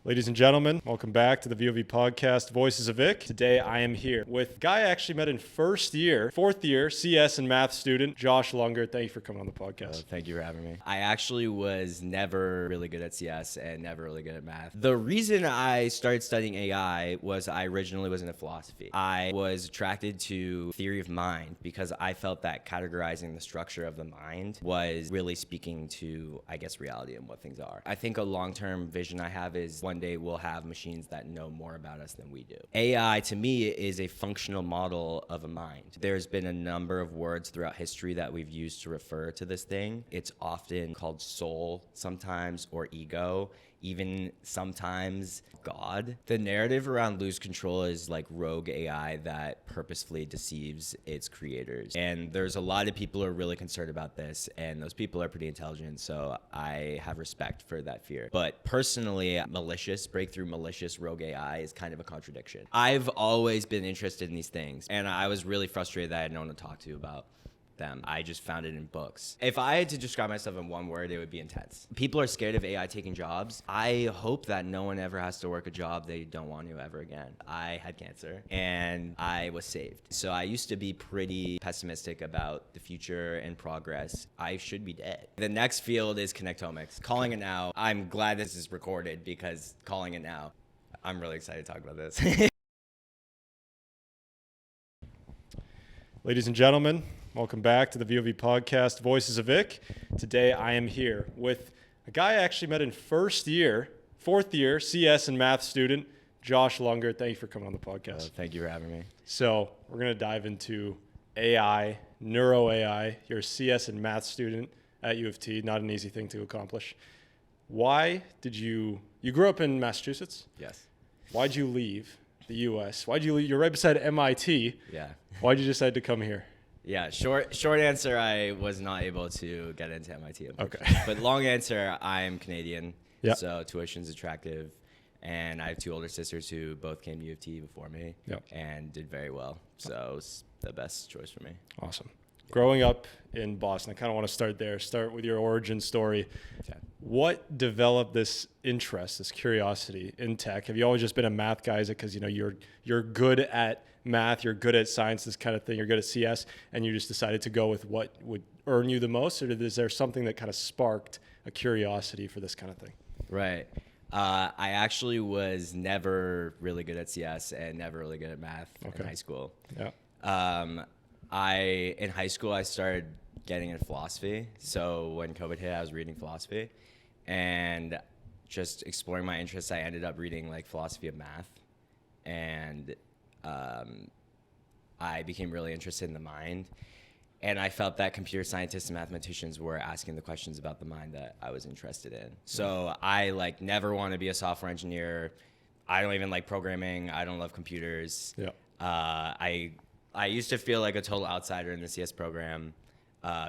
Ladies and gentlemen, welcome back to the VoV podcast, Voices of Vic. Today I am here with a guy I actually met in fourth year CS and math student, Josh Lunger. Thank you for coming on the podcast. Thank you for having me. I actually was never really good at CS and never really good at math. The reason I started studying AI was I originally was into philosophy. I was attracted to theory of mind because I felt that categorizing the structure of the mind was really speaking to, I guess, reality and what things are. I think a long-term vision I have is one day we'll have machines that know more about us than we do. AI, to me, is a functional model of a mind. There's been a number of words throughout history that we've used to refer to this thing. It's often called soul sometimes, or ego, even sometimes God. The narrative around lose control is like rogue AI that purposefully deceives its creators. And there's a lot of people who are really concerned about this, and those people are pretty intelligent, so I have respect for that fear. But personally, breakthrough malicious rogue AI is kind of a contradiction. I've always been interested in these things, and I was really frustrated that I had no one to talk to about them. I just found it in books. If I had to describe myself in one word, it would be intense. People are scared of AI taking jobs. I hope that no one ever has to work a job they don't want to ever again. I had cancer and I was saved. So I used to be pretty pessimistic about the future and progress. I should be dead. The next field is connectomics. Calling it now. I'm glad this is recorded because calling it now. I'm really excited to talk about this. Ladies and gentlemen, welcome back to the VoV podcast, Voices of Vic. Today I am here with a guy I actually met in fourth year CS and math student, Josh Lunger. Thank you for coming on the podcast. Thank you for having me. So we're going to dive into AI, neuro AI. You're a CS and math student at UofT, not an easy thing to accomplish. Why did you grew up in Massachusetts? Yes. Why'd you leave the US? Why'd you leave? You're right beside MIT. Yeah. Why'd you decide to come here? Yeah, short answer, I was not able to get into MIT. Okay. But long answer, I'm Canadian, Yep. so tuition's attractive. And I have two older sisters who both came to UofT before me and did very well. So it was the best choice for me. Awesome. Growing up in Boston, I kind of want to start there. Start with your origin story. Okay. What developed this interest, this curiosity in tech? Have you always just been a math guy? Is it because you're good at math, you're good at science, this kind of thing, you're good at CS, and you just decided to go with what would earn you the most, or is there something that kind of sparked a curiosity for this kind of thing? Right. I actually was never really good at CS and never really good at math in high school. Yeah. In high school, I started getting into philosophy. So when COVID hit, I was reading philosophy, and just exploring my interests, I ended up reading like philosophy of math, and I became really interested in the mind. And I felt that computer scientists and mathematicians were asking the questions about the mind that I was interested in. So I never want to be a software engineer. I don't even like programming. I don't love computers. Yeah. I used to feel like a total outsider in the CS program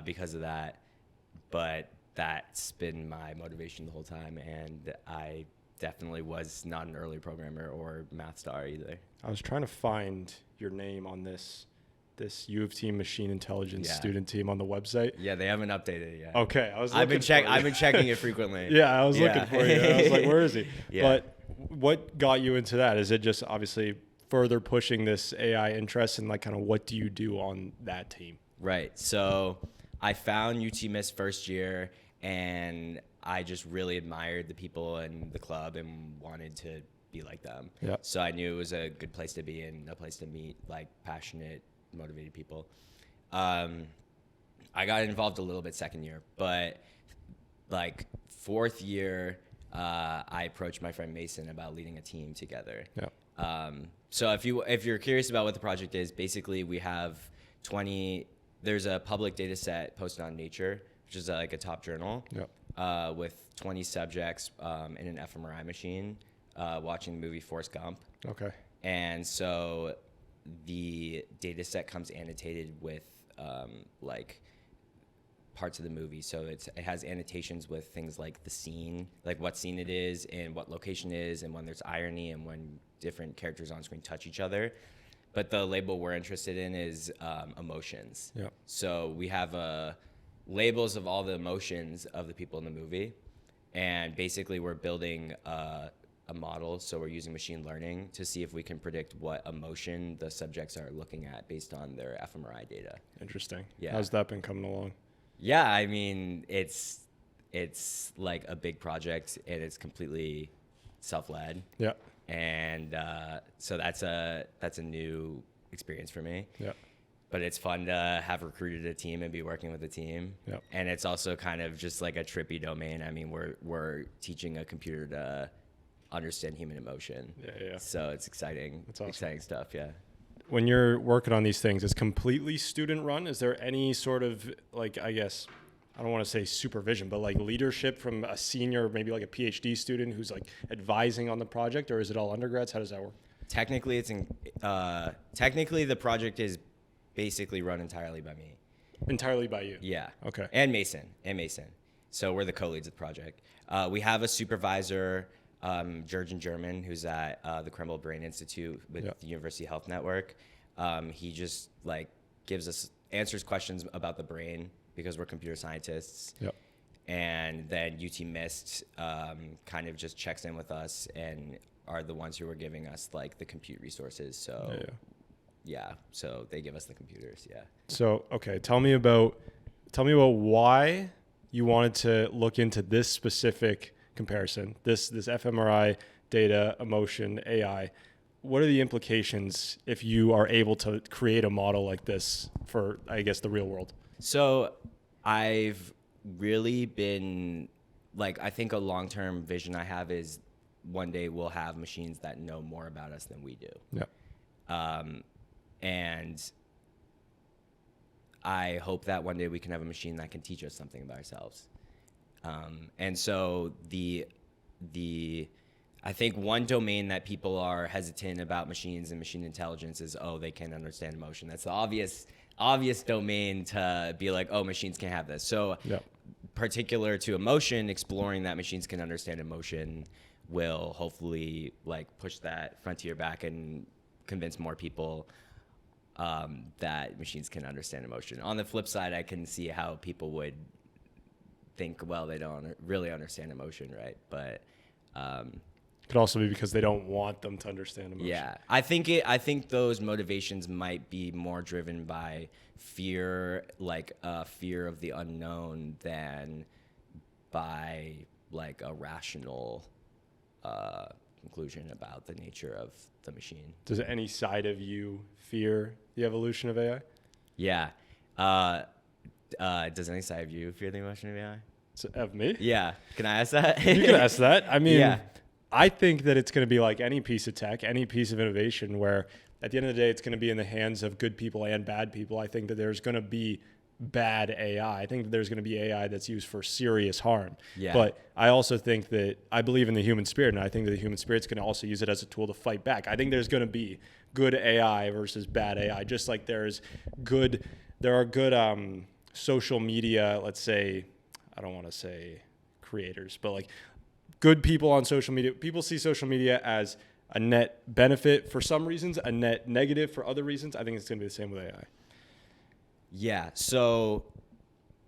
because of that, but that's been my motivation the whole time, and I definitely was not an early programmer or math star either. I was trying to find your name on this UofT machine intelligence student team on the website. Yeah, they haven't updated it yet. Okay, I've been checking it frequently. Yeah, I was looking for you. I was like, where is he? Yeah. But what got you into that? Is it just obviously further pushing this AI interest, and kind of what do you do on that team? Right. So I found UTMIS first year, and I just really admired the people in the club and wanted to be like them. Yeah. So I knew it was a good place to be and a place to meet passionate, motivated people. I got involved a little bit second year, but fourth year, I approached my friend Mason about leading a team together. Yeah. So if you're curious about what the project is, basically we have there's a public data set posted on Nature, which is a top journal, with 20 subjects in an fMRI machine watching the movie Forrest Gump. Okay. And so the data set comes annotated with parts of the movie. So it has annotations with things like the scene, like what scene it is and what location it is, and when there's irony and when different characters on screen touch each other. But the label we're interested in is emotions. Yeah. So we have labels of all the emotions of the people in the movie, and basically we're building a model. So we're using machine learning to see if we can predict what emotion the subjects are looking at based on their fMRI data. Interesting. Yeah. How's that been coming along? Yeah, I mean, it's like a big project, and it's completely self-led. Yeah. And so that's a new experience for me. Yeah. But it's fun to have recruited a team and be working with a team. Yep. And it's also kind of just like a trippy domain. I mean, we're teaching a computer to understand human emotion. Yeah. So it's exciting. That's awesome. Exciting stuff, yeah. When you're working on these things, it's completely student run. Is there any sort of, like, I guess, I don't want to say supervision, but like leadership from a senior, maybe like a PhD student who's like advising on the project, or is it all undergrads? How does that work? Technically, technically the project is basically run entirely by me. Entirely by you? Yeah. Okay. And Mason. So we're the co-leads of the project. We have a supervisor, Jurgen German, who's at the Kreml Brain Institute with the University Health Network. He just like answers questions about the brain because we're computer scientists. Yep. And then UT Mist kind of just checks in with us and are the ones who are giving us like the compute resources. So yeah, so they give us the computers. Yeah. So, okay, tell me about why you wanted to look into this specific comparison, this fMRI data, emotion, AI. What are the implications if you are able to create a model like this for, I guess, the real world? So I've really been like, I think a long-term vision I have is one day we'll have machines that know more about us than we do. Yeah. And I hope that one day we can have a machine that can teach us something about ourselves. And so I think one domain that people are hesitant about machines and machine intelligence is, they can't understand emotion. That's the obvious domain to be like, machines can't have this. So particular to emotion, exploring that machines can understand emotion will hopefully like push that frontier back and convince more people that machines can understand emotion. On the flip side, I can see how people would think, well, they don't really understand emotion, right? But could also be because they don't want them to understand emotion. Yeah, I think those motivations might be more driven by fear, like fear of the unknown, than by like a rational conclusion about the nature of the machine. Does any side of you fear the evolution of AI? Yeah. Does any side of you fear the evolution of AI? So, of me? Yeah. Can I ask that? You can ask that. I mean, yeah. I think that it's going to be like any piece of tech, any piece of innovation, where at the end of the day, it's going to be in the hands of good people and bad people. I think that there's going to be bad AI. I think that there's going to be AI that's used for serious harm. Yeah. But I also think that I believe in the human spirit, and I think that the human spirit's going to also use it as a tool to fight back. I think there's going to be good AI versus bad AI, just like there are good social media, let's say, I don't want to say creators, but like good people on social media. People see social media as a net benefit for some reasons, a net negative for other reasons. I think it's going to be the same with AI. Yeah, so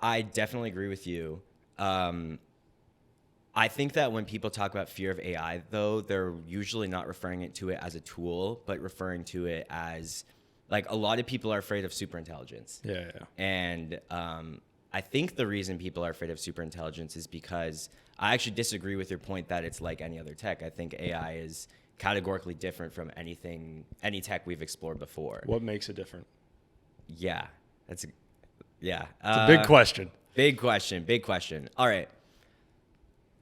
I definitely agree with you. I think that when people talk about fear of AI, though, they're usually not referring to it as a tool, but referring to it as, like, a lot of people are afraid of superintelligence. Yeah. And I think the reason people are afraid of superintelligence is because I actually disagree with your point that it's like any other tech. I think AI is categorically different from any tech we've explored before. What makes it different? Yeah. It's a big question. Big question. All right.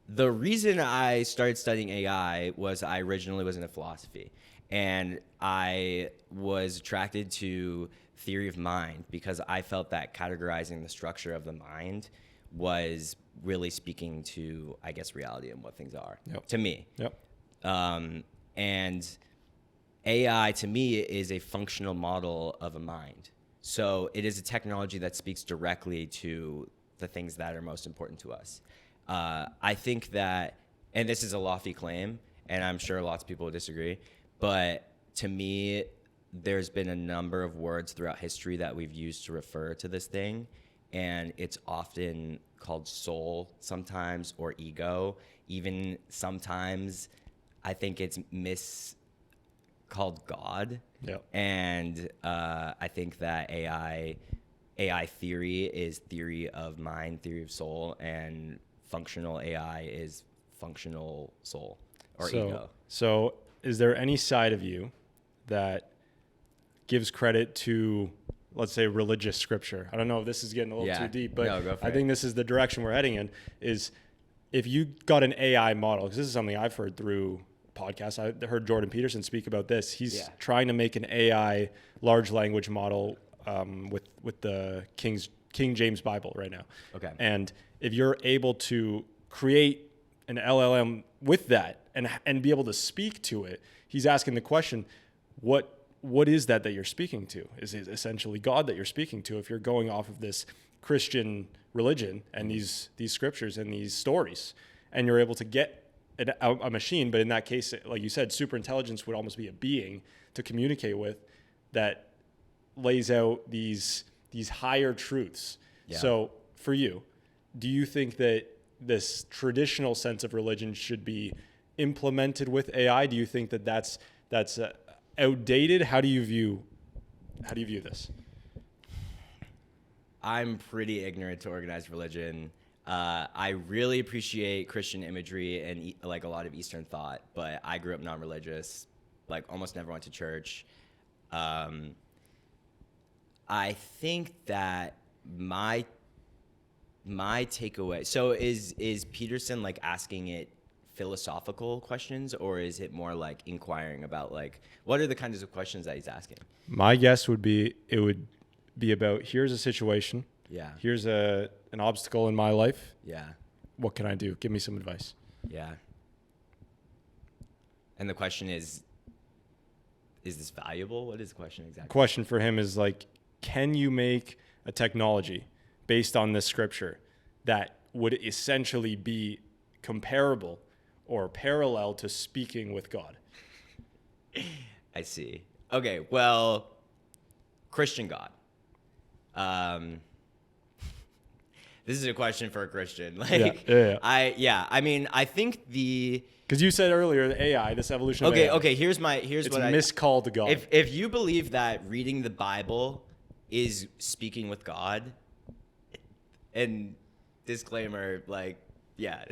The reason I started studying AI was I originally was into philosophy, and I was attracted to theory of mind because I felt that categorizing the structure of the mind was really speaking to, I guess, reality and what things are to me. Yep. And AI to me is a functional model of a mind. So it is a technology that speaks directly to the things that are most important to us. I think that, and this is a lofty claim, and I'm sure lots of people will disagree, but to me, there's been a number of words throughout history that we've used to refer to this thing, and it's often called soul sometimes, or ego. Even sometimes I think it's called God. Yep. And I think that AI theory is theory of mind, theory of soul, and functional AI is functional soul or ego. So is there any side of you that gives credit to, let's say, religious scripture? I don't know if this is getting a little too deep, but No, go for I think this is the direction we're heading in, is if you got an AI model, because this is something I've heard through podcasts. I heard Jordan Peterson speak about this. He's trying to make an AI large language model with the King James Bible right now. Okay. And if you're able to create an LLM with that and be able to speak to it, he's asking the question, what is that you're speaking to? Is it essentially God that you're speaking to if you're going off of this Christian religion and these scriptures and these stories, and you're able to get a machine, but in that case, like you said, super intelligence would almost be a being to communicate with that lays out these higher truths. Yeah. So for you, do you think that this traditional sense of religion should be implemented with AI? Do you think that that's outdated? How do you view this? I'm pretty ignorant to organized religion. I really appreciate Christian imagery and like a lot of Eastern thought, but I grew up non-religious, like almost never went to church. I think that my takeaway. So is Peterson like asking it philosophical questions, or is it more like inquiring about like what are the kinds of questions that he's asking? My guess would be it would be about, here's a situation. Yeah. Here's an obstacle in my life. Yeah. What can I do? Give me some advice. Yeah. And the question is this valuable? What is the question exactly? The question for him is like, can you make a technology based on this scripture that would essentially be comparable or parallel to speaking with God? I see. Okay, well, Christian God. This is a question for a Christian. Like, I mean, I think because you said earlier the AI, this evolution of AI. Okay. Here's it's what miscalled to God. If you believe that reading the Bible is speaking with God, and disclaimer, like, yeah,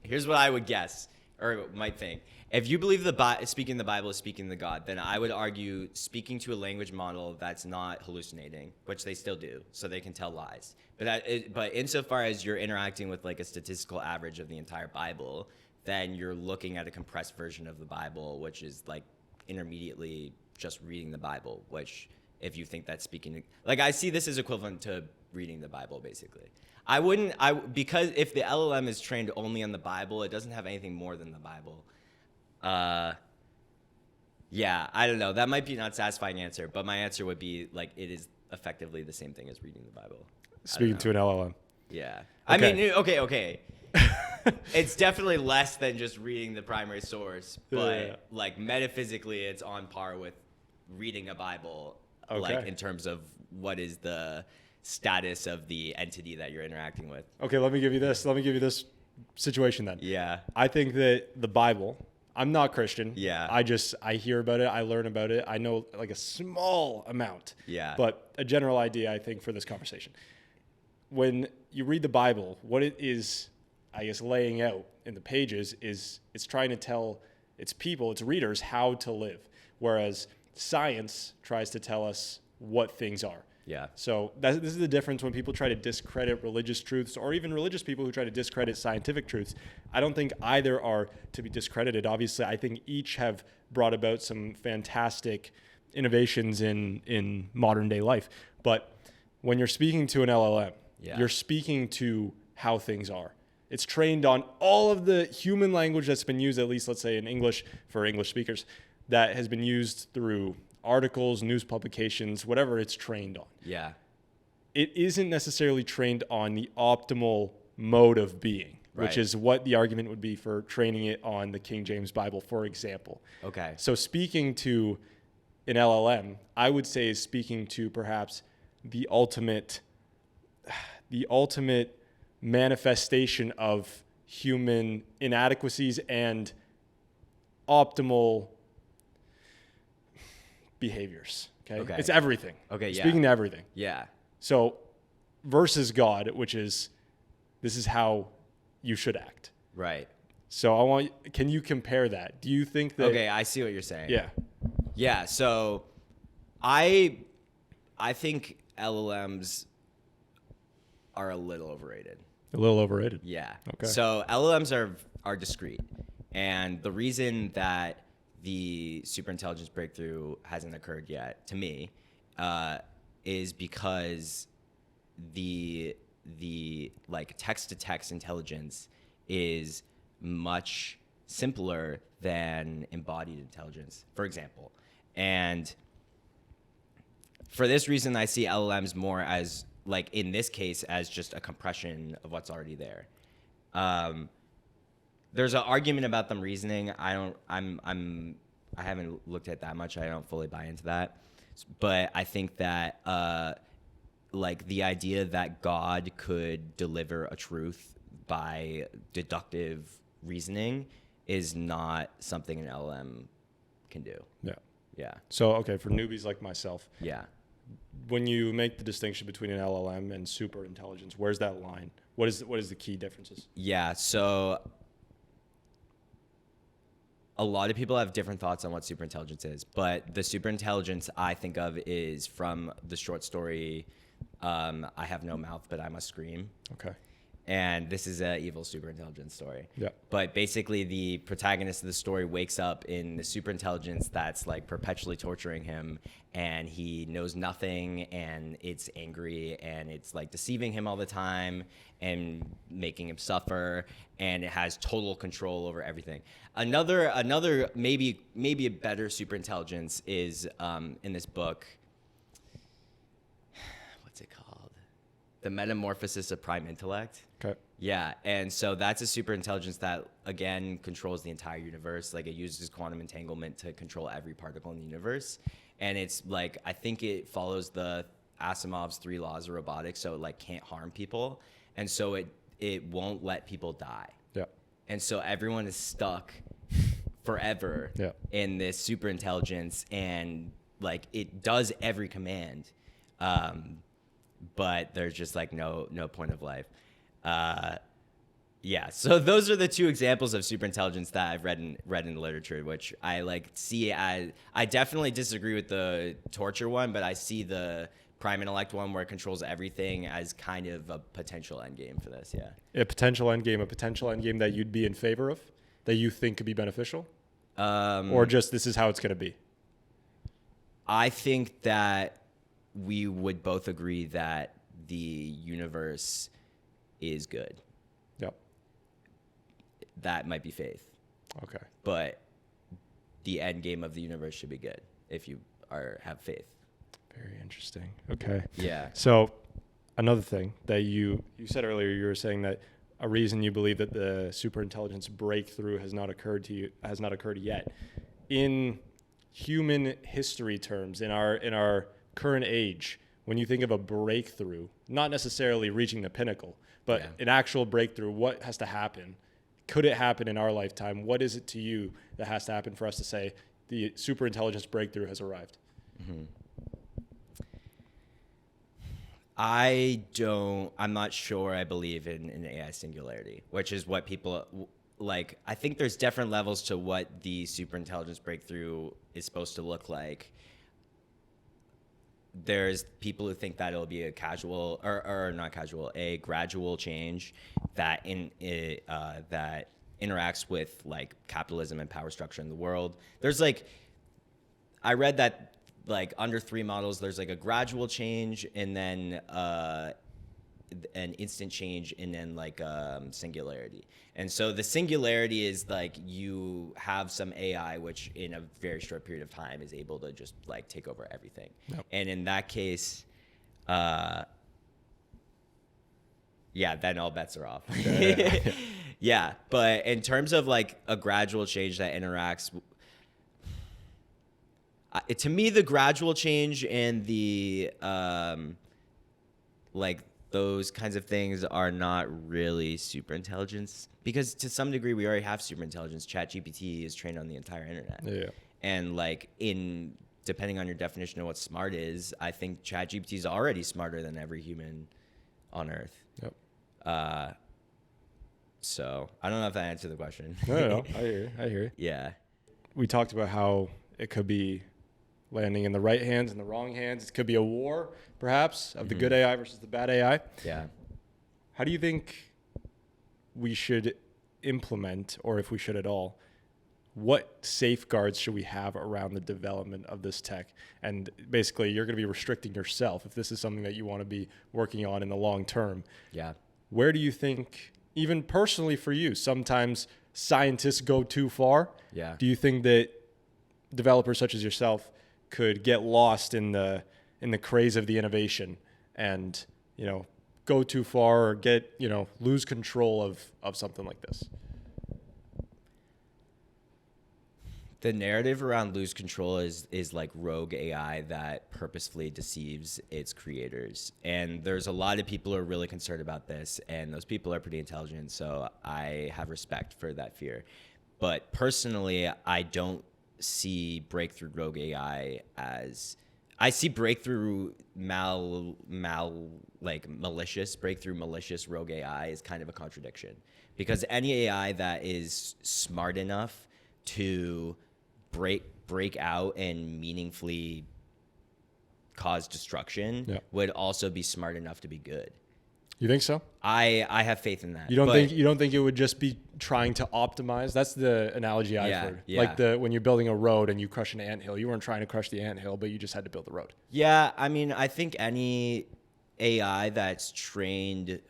here's what I would guess or might think. If you believe speaking the Bible is speaking to God, then I would argue speaking to a language model that's not hallucinating, which they still do, so they can tell lies. But insofar as you're interacting with like a statistical average of the entire Bible, then you're looking at a compressed version of the Bible, which is like intermediately just reading the Bible, which if you think that's speaking, like I see this as equivalent to reading the Bible, basically. Because if the LLM is trained only on the Bible, it doesn't have anything more than the Bible. Yeah, I don't know. That might be not a satisfying answer, but my answer would be like it is effectively the same thing as reading the Bible. Speaking to an LLM. Yeah. Okay. I mean, okay. It's definitely less than just reading the primary source, but like metaphysically, it's on par with reading a Bible, like in terms of what is the status of the entity that you're interacting with. Okay, let me give you this situation then. Yeah. I think that the Bible, I'm not Christian. Yeah. I hear about it. I learn about it. I know like a small amount. Yeah. But a general idea, I think, for this conversation. When you read the Bible, what it is, I guess, laying out in the pages is it's trying to tell its people, its readers, how to live. Whereas science tries to tell us what things are. Yeah. So this is the difference when people try to discredit religious truths, or even religious people who try to discredit scientific truths. I don't think either are to be discredited. Obviously, I think each have brought about some fantastic innovations in modern day life. But when you're speaking to an LLM, you're speaking to how things are. It's trained on all of the human language that's been used, at least let's say in English for English speakers, that has been used through articles, news publications, whatever it's trained on. Yeah. It isn't necessarily trained on the optimal mode of being, which is what the argument would be for training it on the King James Bible, for example. Okay. So speaking to an LLM, I would say is speaking to perhaps the ultimate manifestation of human inadequacies and optimal behaviors. Okay. It's everything. Okay. Yeah. Speaking to everything. Yeah. So versus God, which is, this is how you should act. Right. So can you compare that? Do you think that? Okay. I see what you're saying. Yeah. Yeah. So I think LLMs are a little overrated. A little overrated. Yeah. Okay. So LLMs are discrete. And the reason that the superintelligence breakthrough hasn't occurred yet, to me, is because the like text-to-text intelligence is much simpler than embodied intelligence, for example. And for this reason, I see LLMs more as, like in this case, as just a compression of what's already there. There's an argument about them reasoning. I haven't looked at that much. I don't fully buy into that. But I think that like the idea that God could deliver a truth by deductive reasoning is not something an LLM can do. Yeah. Yeah. So, okay, for newbies like myself, Yeah. when you make the distinction between an LLM and super intelligence, where's that line? What is the key differences? Yeah. So a lot of people have different thoughts on what superintelligence is, but the superintelligence I think of is from the short story, I Have No Mouth, But I Must Scream. Okay. And this is an evil superintelligence story. Yeah. But basically the protagonist of the story wakes up in the superintelligence that's like perpetually torturing him, and he knows nothing, and it's angry, and it's like deceiving him all the time and making him suffer, and it has total control over everything. Another maybe a better superintelligence is in this book. What's it called? The Metamorphosis of Prime Intellect. Okay. Yeah, and so that's a superintelligence that, again, controls the entire universe. Like, it uses quantum entanglement to control every particle in the universe. And it's like, I think it follows the Asimov's 3 laws of robotics, so it like can't harm people. And so it won't let people die. Yeah. And so everyone is stuck forever Yeah. in this superintelligence, and like it does every command. But there's just like no point of life. Yeah, so those are the 2 examples of superintelligence that I've read in the literature, which I like see as, I definitely disagree with the torture one, but I see the prime intellect one where it controls everything as kind of a potential endgame for this. Yeah. A potential endgame that you'd be in favor of, that you think could be beneficial, or just this is how it's going to be. I think that we would both agree that the universe is good. Yep. That might be faith. Okay. But the end game of the universe should be good if you have faith. Very interesting. Okay. Yeah. So another thing that you said earlier, you were saying that a reason you believe that the superintelligence breakthrough has not occurred yet. In human history terms, in our current age, when you think of a breakthrough, not necessarily reaching the pinnacle, but an actual breakthrough, what has to happen? Could it happen in our lifetime? What is it to you that has to happen for us to say the superintelligence breakthrough has arrived? Mm-hmm. I'm not sure I believe in an AI singularity, which is what people like. I think there's different levels to what the superintelligence breakthrough is supposed to look like. There's people who think that it'll be a casual or not casual, a gradual change that that interacts with like capitalism and power structure in the world. There's like, I read that like under 3 models, there's like a gradual change, and then an instant change, and then like singularity. And so the singularity is like you have some AI which in a very short period of time is able to just like take over everything. Yep. And in that case, yeah, then all bets are off. Yeah, but in terms of like a gradual change that interacts, to me, the gradual change and the like those kinds of things are not really super intelligence, because to some degree we already have super intelligence. ChatGPT is trained on the entire internet. Yeah. And like depending on your definition of what smart is, I think ChatGPT is already smarter than every human on Earth. Yep. So I don't know if that answered the question. No. I hear you. Yeah. We talked about how it could be landing in the right hands and the wrong hands. It could be a war, perhaps, of the good AI versus the bad AI. Yeah. How do you think we should implement, or if we should at all, what safeguards should we have around the development of this tech? And basically, you're going to be restricting yourself if this is something that you want to be working on in the long term. Yeah. Where do you think, even personally for you, sometimes scientists go too far? Yeah. Do you think that developers such as yourself could get lost in the craze of the innovation and, go too far or lose control of something like this? The narrative around lose control is like rogue AI that purposefully deceives its creators. And there's a lot of people who are really concerned about this, and those people are pretty intelligent, so I have respect for that fear. But personally, I don't see breakthrough rogue AI as... I see breakthrough malicious rogue AI is kind of a contradiction, because any AI that is smart enough to break out and meaningfully cause destruction would also be smart enough to be good. You think so? I have faith in that. You don't think it would just be trying to optimize? That's the analogy I've heard. Yeah. Like when you're building a road and you crush an anthill, you weren't trying to crush the anthill, but you just had to build the road. Yeah, I mean, I think any AI that's trained,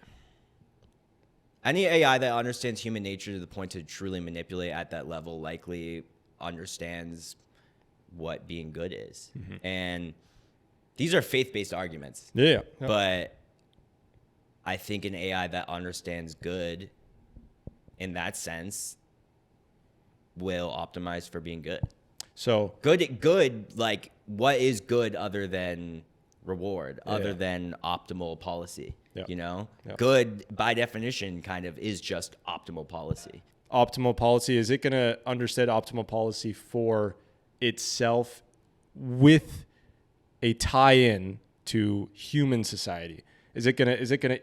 any AI that understands human nature to the point to truly manipulate at that level likely understands what being good is. Mm-hmm. And these are faith-based arguments. Yeah. But I think an AI that understands good in that sense will optimize for being good. So good, like what is good other than reward, other than optimal policy? Good by definition kind of is just optimal policy. Optimal policy, is it going to understand optimal policy for itself with a tie-in to human society? Is it gonna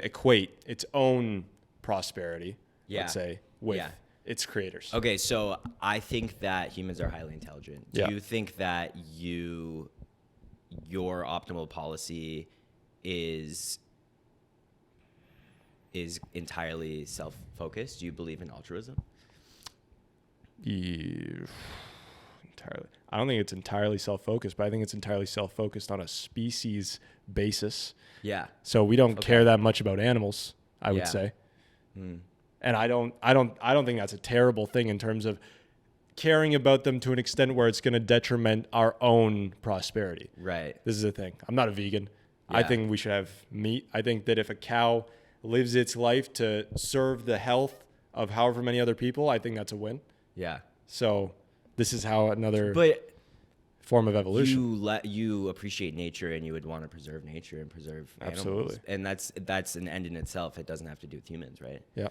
equate its own prosperity, let's say, with its creators? Okay, so I think that humans are highly intelligent. Do you think that your optimal policy is entirely self-focused? Do you believe in altruism? Entirely. I don't think it's entirely self-focused, but I think it's entirely self-focused on a species basis. Yeah. So we don't care that much about animals, I would say. And I don't think that's a terrible thing in terms of caring about them to an extent where it's going to detriment our own prosperity. Right. This is the thing. I'm not a vegan. Yeah. I think we should have meat. I think that if a cow lives its life to serve the health of however many other people, I think that's a win. Yeah. So this is how another form of evolution. You appreciate nature, and you would want to preserve nature and preserve Absolutely. animals. And that's an end in itself. It doesn't have to do with humans, right? Yeah.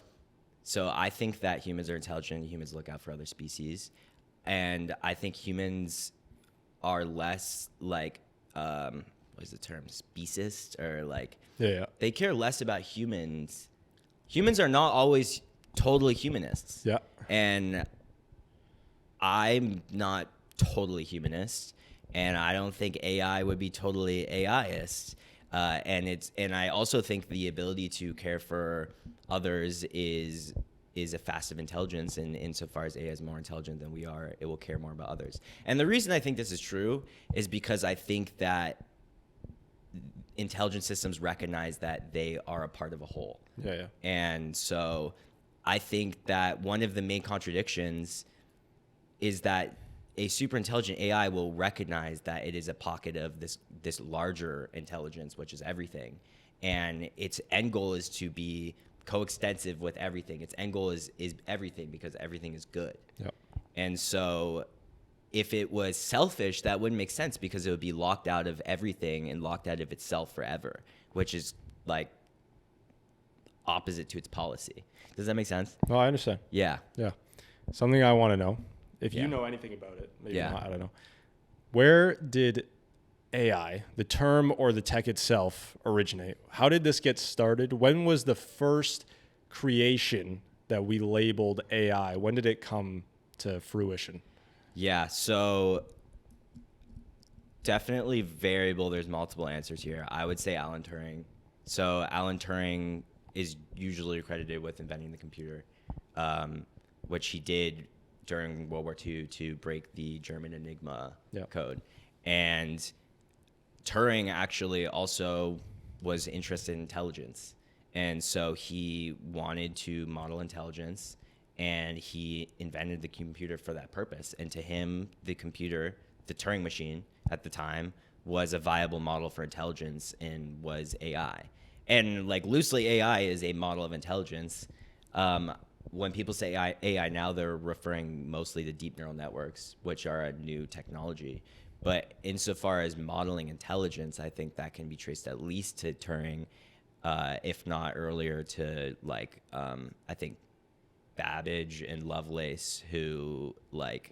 So I think that humans are intelligent. Humans look out for other species, and I think humans are less like what is the term, speciest, or like they care less about humans. Humans are not always totally humanists. Yeah. And I'm not totally humanist, and I don't think AI would be totally AIist. And I also think the ability to care for others is a facet of intelligence, and insofar as AI is more intelligent than we are, it will care more about others. And the reason I think this is true is because I think that intelligent systems recognize that they are a part of a whole. Yeah. And so I think that one of the main contradictions is that a super intelligent AI will recognize that it is a pocket of this larger intelligence, which is everything. And its end goal is to be coextensive with everything. Its end goal is everything, because everything is good. Yep. And so if it was selfish, that wouldn't make sense because it would be locked out of everything and locked out of itself forever, which is like opposite to its policy. Does that make sense? No, I understand. Yeah. Yeah. Something I want to know, if you Yeah. know anything about it, maybe Yeah. not, I don't know. Where did AI, the term or the tech itself, originate? How did this get started? When was the first creation that we labeled AI? When did it come to fruition? Yeah. So definitely variable. There's multiple answers here. I would say Alan Turing. So Alan Turing is usually credited with inventing the computer, which he did during World War II to break the German Enigma code. And Turing actually also was interested in intelligence. And so he wanted to model intelligence, and he invented the computer for that purpose. And to him, the computer, the Turing machine at the time, was a viable model for intelligence and was AI. And like loosely, AI is a model of intelligence. When people say AI now, they're referring mostly to deep neural networks, which are a new technology. But insofar as modeling intelligence, I think that can be traced at least to Turing, if not earlier to like, I think Babbage and Lovelace, who like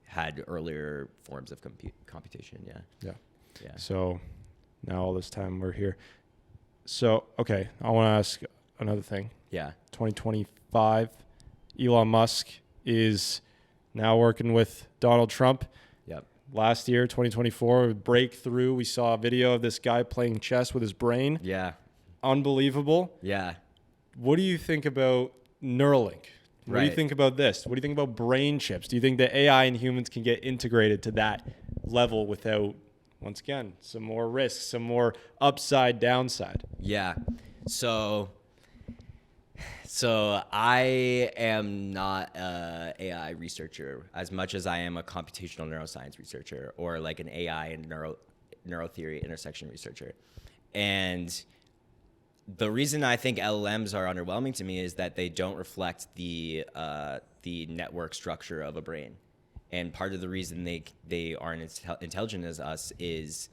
had earlier forms of computation. Yeah. So now all this time we're here. So, okay, I want to ask another thing. Yeah. 2025, Elon Musk is now working with Donald Trump. Yep. Last year, 2024, breakthrough. We saw a video of this guy playing chess with his brain. Yeah. Unbelievable. Yeah. What do you think about Neuralink? What do you Right. think about this? What do you think about brain chips? Do you think that AI and humans can get integrated to that level without, once again, some more risks, some more upside, downside? Yeah. So I am not a AI researcher as much as I am a computational neuroscience researcher, or like an AI and neurotheory intersection researcher. And the reason I think LLMs are underwhelming to me is that they don't reflect the network structure of a brain. And part of the reason they aren't as intelligent as us is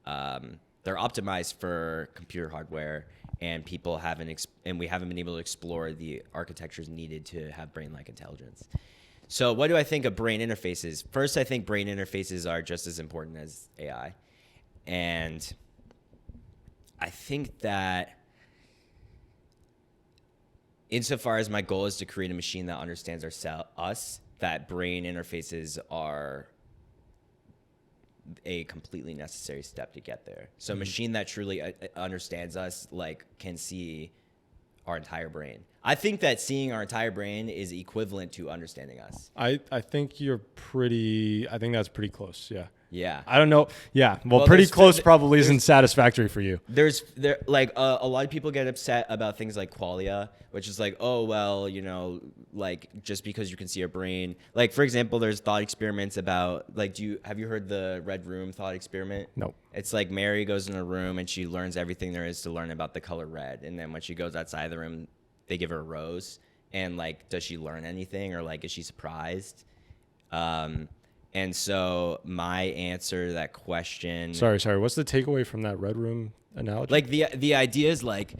they're optimized for computer hardware, and people haven't and we haven't been able to explore the architectures needed to have brain-like intelligence. So what do I think of brain interfaces? First, I think brain interfaces are just as important as AI. And I think that insofar as my goal is to create a machine that understands us, that brain interfaces are a completely necessary step to get there. So a machine that truly understands us, like, can see our entire brain. I think that seeing our entire brain is equivalent to understanding us. I think I think that's pretty close. Yeah. Yeah. I don't know. Yeah. Well, Well, pretty there's- close probably isn't satisfactory for you. There's like a lot of people get upset about things like qualia, which is like, oh, well, you know, like just because you can see a brain, like for example, there's thought experiments about like, have you heard the red room thought experiment? No. It's like Mary goes in a room and she learns everything there is to learn about the color red. And then when she goes outside the room, they give her a rose. And like, does she learn anything, or like, is she surprised? And so my answer to that question, Sorry. What's the takeaway from that red room analogy? like the idea is like,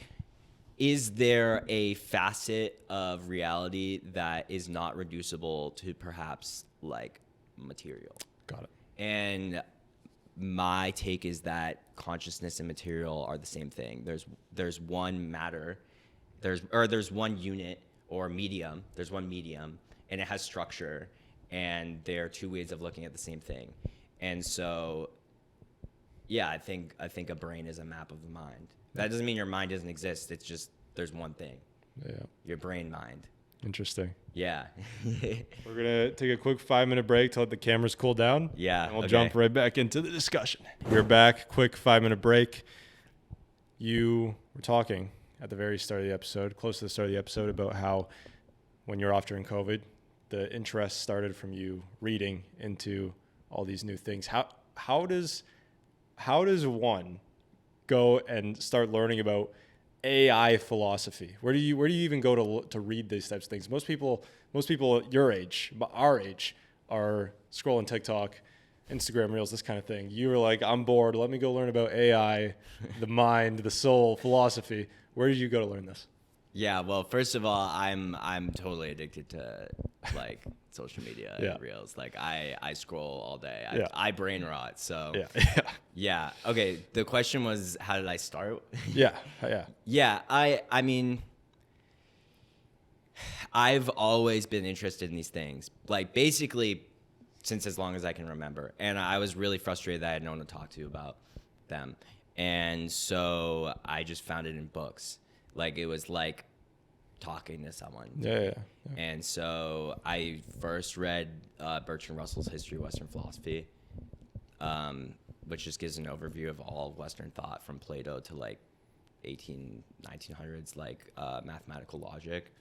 is there a facet of reality that is not reducible to perhaps like material? Got it. And my take is that consciousness and material are the same thing. There's one matter, there's one unit or medium. There's one medium, and it has structure. And there are two ways of looking at the same thing. And so, yeah, I think a brain is a map of the mind. That doesn't mean your mind doesn't exist. It's just there's one thing. Yeah. Your brain mind. Interesting. Yeah. We're going to take a quick 5-minute break to let the cameras cool down. Yeah, And we'll okay. jump right back into the discussion. We're back. Quick 5-minute break. You were talking at the very start of the episode, close to the start of the episode, about how when you're off during COVID, the interest started from you reading into all these new things. How does one go and start learning about AI philosophy? Where do you even go to read these types of things? Most people your age, our age, are scrolling TikTok, Instagram Reels, this kind of thing. You were like, I'm bored. Let me go learn about AI, the mind, the soul, philosophy. Where did you go to learn this? Yeah, well, first of all, I'm totally addicted to like social media and reels. Like I scroll all day. I brain rot. So yeah. Okay. The question was, how did I start? Yeah. Yeah. I mean, I've always been interested in these things. Like basically, since as long as I can remember, and I was really frustrated that I had no one to talk to about them, and so I just found it in books. Like it was like talking to someone. Yeah. And so I first read Bertrand Russell's History of Western Philosophy, which just gives an overview of all of Western thought from Plato to like 1900s, like mathematical logic.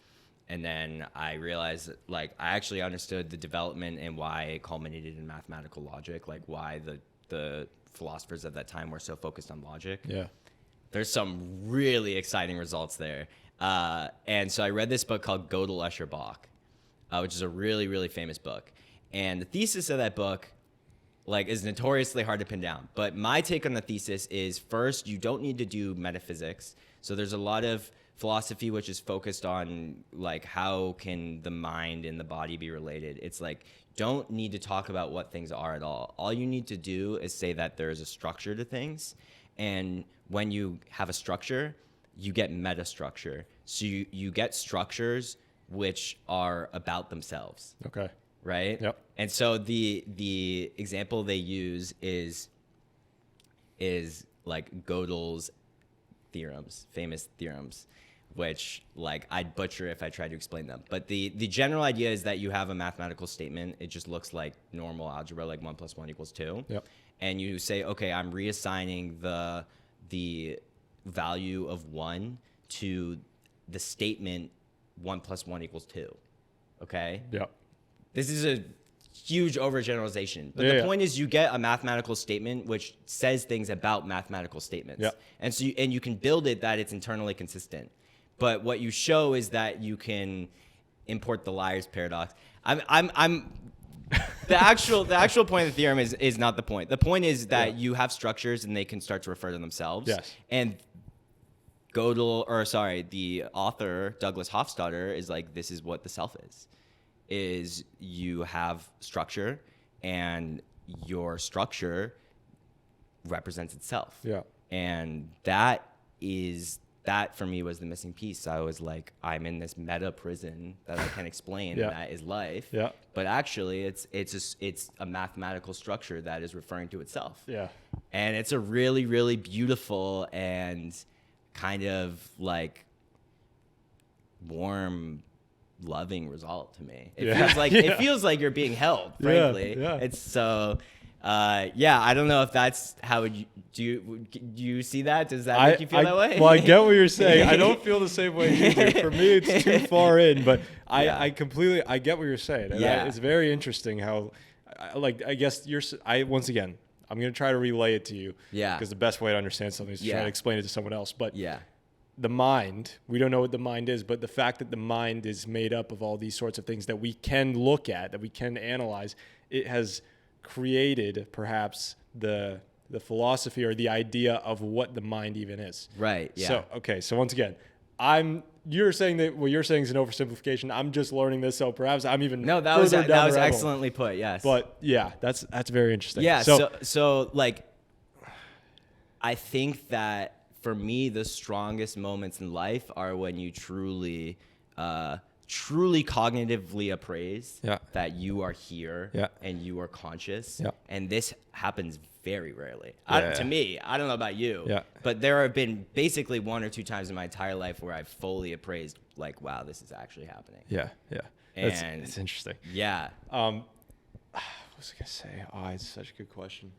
And then I realized that, like, I actually understood the development and why it culminated in mathematical logic, like why the philosophers of that time were so focused on logic. Yeah. There's some really exciting results there. And so I read this book called Gödel, Escher, Bach, which is a really, really famous book. And the thesis of that book, like, is notoriously hard to pin down. But my take on the thesis is, first, you don't need to do metaphysics. So there's a lot of philosophy which is focused on, like, how can the mind and the body be related. It's like, don't need to talk about what things are at all. All you need to do is say that there's a structure to things. And when you have a structure, you get metastructure. So you get structures which are about themselves. Okay. Right? Yep. And so the example they use is like Gödel's theorems, famous theorems, which, like, I'd butcher if I tried to explain them. But the general idea is that you have a mathematical statement. It just looks like normal algebra, like 1 + 1 = 2. Yep. And you say, okay, I'm reassigning the value of 1 to the statement 1 + 1 = 2. Okay? Yep. This is a huge overgeneralization. But the point is, you get a mathematical statement which says things about mathematical statements. Yep. And so you can build it that it's internally consistent. But what you show is that you can import the liar's paradox. The actual point of the theorem is not the point. The point is that you have structures and they can start to refer to themselves. Yes. And the author, Douglas Hofstadter, is like, this is what the self is you have structure and your structure represents itself. Yeah. And that for me was the missing piece. I was like, I'm in this meta prison that I can't explain, and that is life. Yeah. But actually, it's a mathematical structure that is referring to itself. Yeah. And it's a really, really beautiful and kind of like warm, loving result to me. It feels like you're being held, frankly. Yeah. It's so. I don't know if that's how do you see that? Does that make you feel that way? Well, I get what you're saying. I don't feel the same way you do. For me, it's too far in, but I get what you're saying. And it's very interesting how, I guess once again, I'm going to try to relay it to you. Yeah. Because the best way to understand something is to try to explain it to someone else. But the mind, we don't know what the mind is, but the fact that the mind is made up of all these sorts of things that we can look at, that we can analyze, it has created perhaps the philosophy or the idea of what the mind even is. Right. Yeah. So once again, you're saying that what you're saying is an oversimplification. I'm just learning this, so perhaps I'm even that was excellently put. Yes. But that's very interesting. Yeah. So like, I think that for me, the strongest moments in life are when you truly cognitively appraise that you are here and you are conscious. And this happens very rarely. To me, I don't know about you, but there have been basically 1 or 2 times in my entire life where I've fully appraised, like, wow, this is actually happening. Yeah. And it's interesting. Yeah. What was I going to say? Oh, it's such a good question.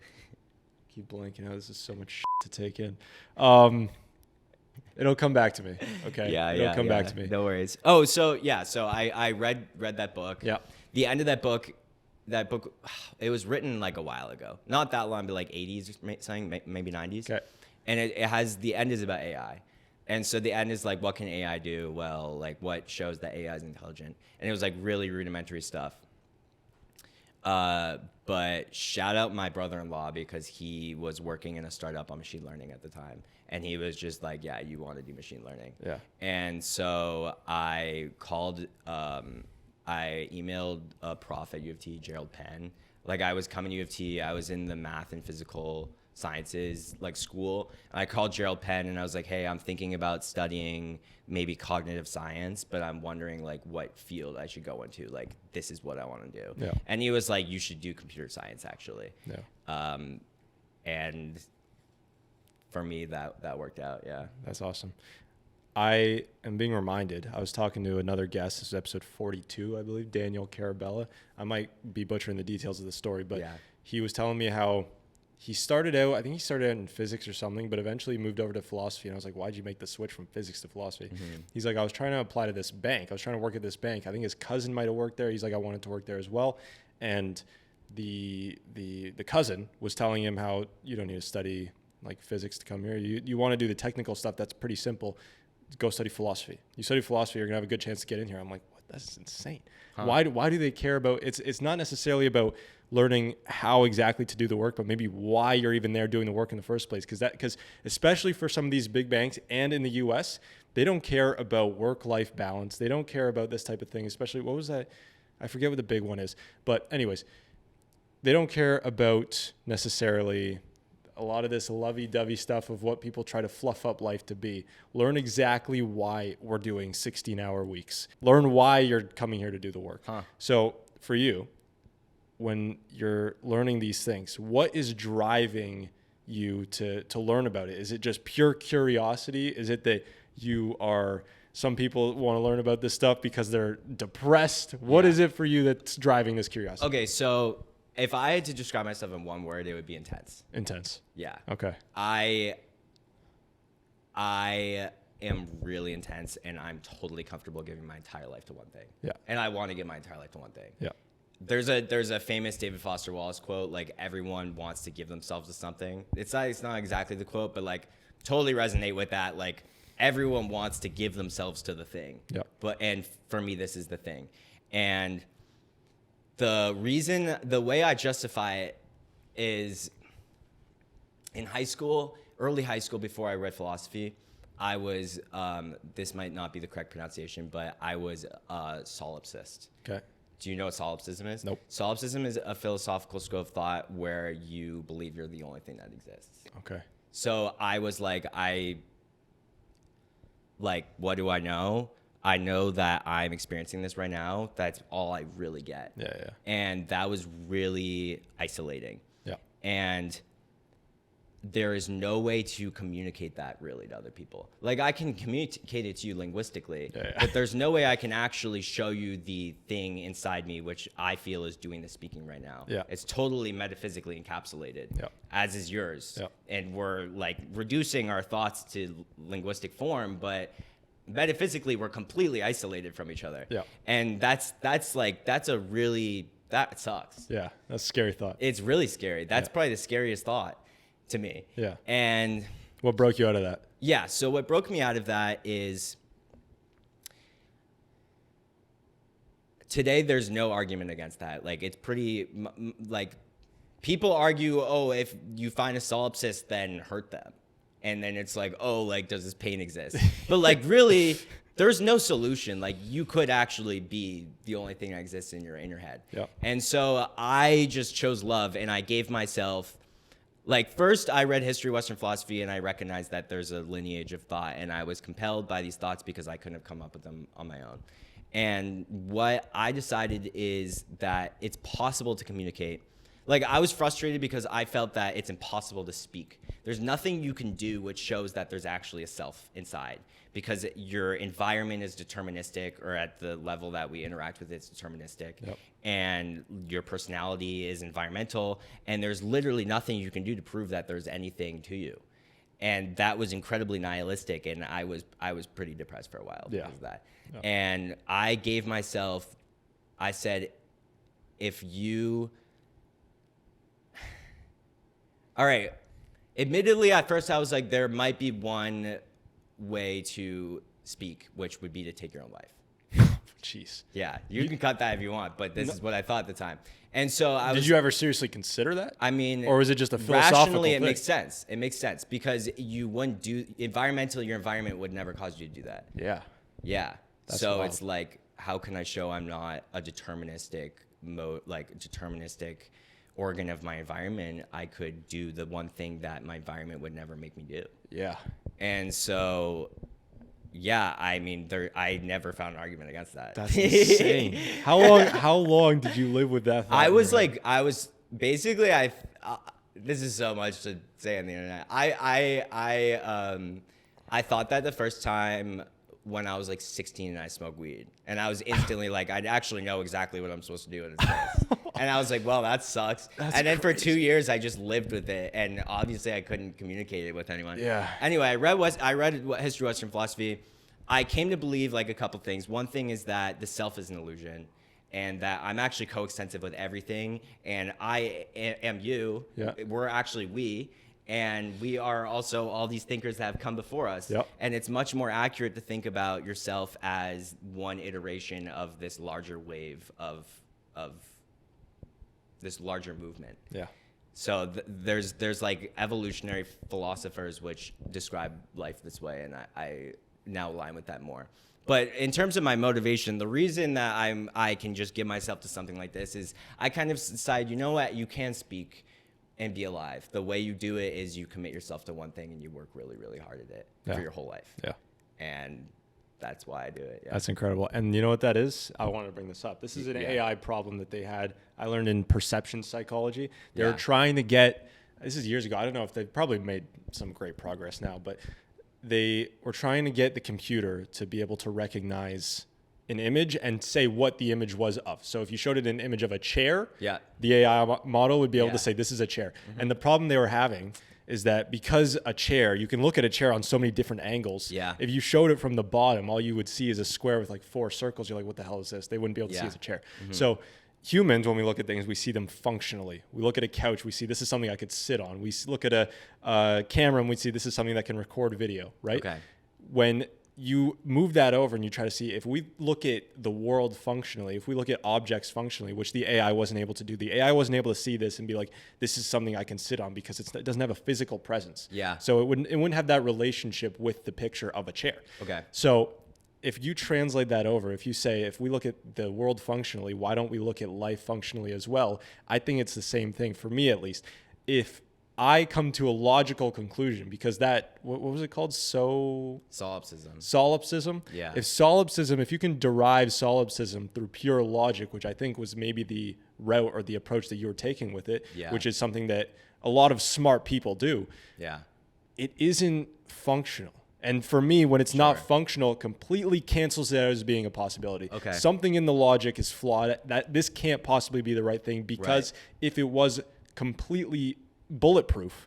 Keep blanking out. This is so much shit to take in. It'll come back to me. Okay. It'll come back to me. No worries. Oh, so I read that book. Yeah. The end of that book, it was written like a while ago. Not that long, but like 80s or something, maybe 90s. Okay. And the end is about AI. And so the end is like, what can AI do? Well, like, what shows that AI is intelligent? And it was like really rudimentary stuff. But shout out my brother-in-law, because he was working in a startup on machine learning at the time. And he was just like, yeah, you want to do machine learning. Yeah. And so I called, I emailed a prof at UofT, Gerald Penn. Like, I was coming to UofT, I was in the math and physical sciences like school. And I called Gerald Penn and I was like, hey, I'm thinking about studying maybe cognitive science, but I'm wondering like what field I should go into. Like, this is what I want to do. Yeah. And he was like, you should do computer science, actually. Yeah. And for me, that worked out. Yeah. That's awesome. I am being reminded, I was talking to another guest, this is episode 42, I believe, Daniel Carabella. I might be butchering the details of the story, but he was telling me how he started out, I think he started out in physics or something, but eventually moved over to philosophy. And I was like, why'd you make the switch from physics to philosophy? Mm-hmm. He's like, I was trying to apply to this bank. I was trying to work at this bank. I think his cousin might have worked there. He's like, I wanted to work there as well. And the cousin was telling him how you don't need to study like physics to come here. You want to do the technical stuff that's pretty simple. Go study philosophy. You study philosophy, you're gonna have a good chance to get in here. I'm like, what? That's insane. Huh. Why do they care about it's not necessarily about learning how exactly to do the work, but maybe why you're even there doing the work in the first place. Because especially for some of these big banks and in the US, they don't care about work-life balance. They don't care about this type of thing, especially what was that? I forget what the big one is. But anyways, they don't care about necessarily a lot of this lovey-dovey stuff of what people try to fluff up life to be. Learn exactly why we're doing 16-hour weeks. Learn why you're coming here to do the work. Huh. So for you, when you're learning these things, what is driving you to learn about it? Is it just pure curiosity? Is it that some people want to learn about this stuff because they're depressed? What is it for you that's driving this curiosity? Okay, so if I had to describe myself in one word, it would be intense. Intense. Yeah. Okay. I am really intense, and I'm totally comfortable giving my entire life to one thing. Yeah. And I want to give my entire life to one thing. Yeah. There's a famous David Foster Wallace quote, like, everyone wants to give themselves to something. It's not exactly the quote, but like totally resonate with that. Like, everyone wants to give themselves to the thing. Yeah. And for me, this is the thing. And the way I justify it is in high school, early high school, before I read philosophy, I was, this might not be the correct pronunciation, but I was a solipsist. Okay. Do you know what solipsism is? Nope. Solipsism is a philosophical school of thought where you believe you're the only thing that exists. Okay. So I was like, what do I know? I know that I'm experiencing this right now. That's all I really get. Yeah. And that was really isolating. Yeah. And there is no way to communicate that really to other people. Like, I can communicate it to you linguistically, but there's no way I can actually show you the thing inside me, which I feel is doing the speaking right now. Yeah. It's totally metaphysically encapsulated, as is yours. Yeah. And we're like reducing our thoughts to linguistic form, but metaphysically we're completely isolated from each other. Yeah. And that sucks. Yeah. That's a scary thought. It's really scary. That's probably the scariest thought to me. Yeah. And what broke you out of that? Yeah. So what broke me out of that is today there's no argument against that. Like, it's pretty, like, people argue, oh, if you find a solipsist, then hurt them. And then it's like, oh, like, does this pain exist? But like, really, there's no solution. Like, you could actually be the only thing that exists in your head. Yeah. And so I just chose love, and I gave myself, like, first I read history, Western philosophy, and I recognized that there's a lineage of thought, and I was compelled by these thoughts because I couldn't have come up with them on my own. And what I decided is that it's possible to communicate. Like, I was frustrated because I felt that it's impossible to speak. There's nothing you can do which shows that there's actually a self inside, because your environment is deterministic, or at the level that we interact with it's deterministic. Yep. And your personality is environmental, and there's literally nothing you can do to prove that there's anything to you. And that was incredibly nihilistic, and I was pretty depressed for a while because of that. Yeah. And I gave myself, I said, all right, admittedly, at first I was like, there might be one way to speak, which would be to take your own life. Jeez. Yeah, you can cut that if you want, but this is what I thought at the time. And so Did you ever seriously consider that? I mean, or was it just a philosophical rationally, it thing? makes sense. It makes sense because you wouldn't do environmentally. Your environment would never cause you to do that. Yeah. Yeah. That's so wild. it's like, how can I show I'm not a deterministic organ of my environment? I could do the one thing that my environment would never make me do. Yeah. And so, yeah, I mean, I never found an argument against that. That's insane. How long did you live with that thought? This is so much to say on the internet. I thought that the first time when I was like 16 and I smoked weed, and I was instantly like, I actually know exactly what I'm supposed to do in this case. And I was like, well, that sucks. And then for 2 years, I just lived with it, and obviously I couldn't communicate it with anyone. Yeah. Anyway, I read History of Western Philosophy. I came to believe like a couple things. One thing is that the self is an illusion, and that I'm actually coextensive with everything, and I am you. Yeah. We're actually we. And we are also all these thinkers that have come before us. Yep. And it's much more accurate to think about yourself as one iteration of this larger wave of this larger movement. Yeah. So there's like evolutionary philosophers which describe life this way, and I now align with that more. But in terms of my motivation, the reason that I can just give myself to something like this is I kind of decide, you know what, you can speak and be alive. The way you do it is you commit yourself to one thing and you work really, really hard at it for your whole life. Yeah. And that's why I do it. Yeah. That's incredible. And you know what that is? I wanted to bring this up. This is an AI problem that they had. I learned in perception psychology. They were trying to get, this is years ago. I don't know if they've probably made some great progress now, but they were trying to get the computer to be able to recognize an image and say what the image was of. So if you showed it an image of a chair, the AI model would be able to say, this is a chair. Mm-hmm. And the problem they were having is that because a chair, you can look at a chair on so many different angles. Yeah. If you showed it from the bottom, all you would see is a square with like 4 circles. You're like, what the hell is this? They wouldn't be able to see as a chair. Mm-hmm. So humans, when we look at things, we see them functionally. We look at a couch, we see this is something I could sit on. We look at a camera and we see this is something that can record video, right? Okay. When you move that over and you try to see, if we look at the world functionally, if we look at objects functionally, which the AI wasn't able to do, the AI wasn't able to see this and be like, this is something I can sit on, because it doesn't have a physical presence. Yeah. So it wouldn't have that relationship with the picture of a chair. Okay. So if you translate that over, if you say, if we look at the world functionally, why don't we look at life functionally as well? I think it's the same thing, for me at least. If I come to a logical conclusion, because that, what was it called? Solipsism. Solipsism? Yeah. If you can derive solipsism through pure logic, which I think was maybe the route or the approach that you were taking with it, which is something that a lot of smart people do. Yeah. It isn't functional. And for me, when it's not functional, it completely cancels it out as being a possibility. Okay. Something in the logic is flawed. That this can't possibly be the right thing, because if it was completely bulletproof,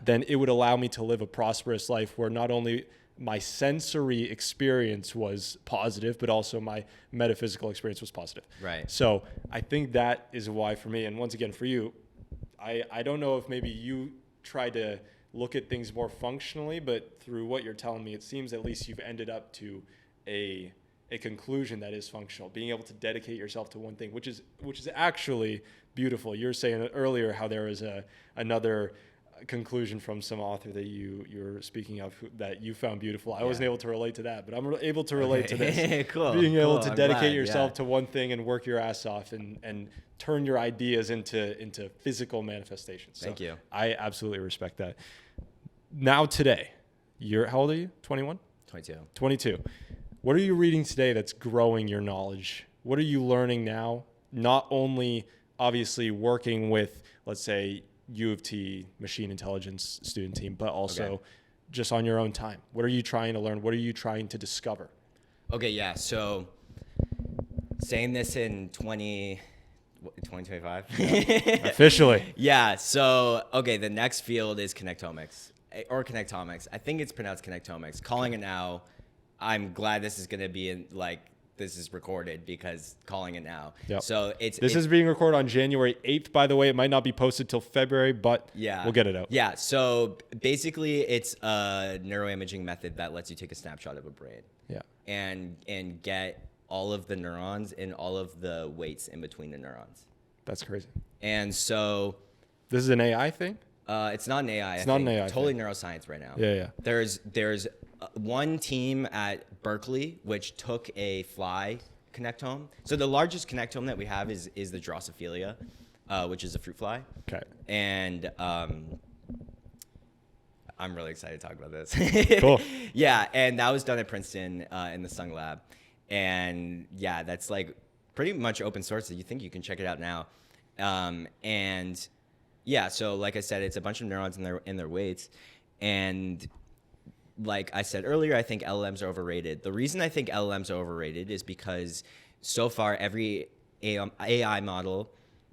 then it would allow me to live a prosperous life where not only my sensory experience was positive, but also my metaphysical experience was positive. Right. So I think that is why for me, and once again for you, I don't know if maybe you try to look at things more functionally, but through what you're telling me, it seems at least you've ended up to a conclusion that is functional, being able to dedicate yourself to one thing, which is actually beautiful. You were saying earlier how there was another conclusion from some author that you're speaking of that you found beautiful. I wasn't able to relate to that, but I'm able to relate to this. Cool. Being able to dedicate yourself to one thing and work your ass off and turn your ideas into physical manifestations. Thank you. I absolutely respect that. Now today, how old are you? 21? 22. 22. What are you reading today that's growing your knowledge? What are you learning now? Not only obviously working with, let's say, UofT machine intelligence student team, but also just on your own time. What are you trying to learn? What are you trying to discover? Okay, yeah. So saying this in 2025? Officially. Yeah. So, okay, the next field is connectomics or connectomics. I think it's pronounced connectomics. Calling it now. I'm glad this is going to be in this is recorded, because calling it now. Yep. So this is being recorded on January 8th, by the way. It might not be posted till February, but we'll get it out. Yeah. So basically it's a neuroimaging method that lets you take a snapshot of a brain. Yeah. And get all of the neurons and all of the weights in between the neurons. That's crazy. And so This is an AI thing? it's not an AI. It's not an AI Totally thing. neuroscience right now. Yeah. There's one team at Berkeley which took a fly connectome. So the largest connectome that we have is the Drosophila, which is a fruit fly. Okay. And I'm really excited to talk about this. Cool. Yeah, and that was done at Princeton in the Sung Lab. And yeah, that's like pretty much open source. So you think you can check it out now. And yeah, so like I said, it's a bunch of neurons in their weights. And like I said earlier, I think LLMs are overrated. The reason I think LLMs are overrated is because so far every AI model,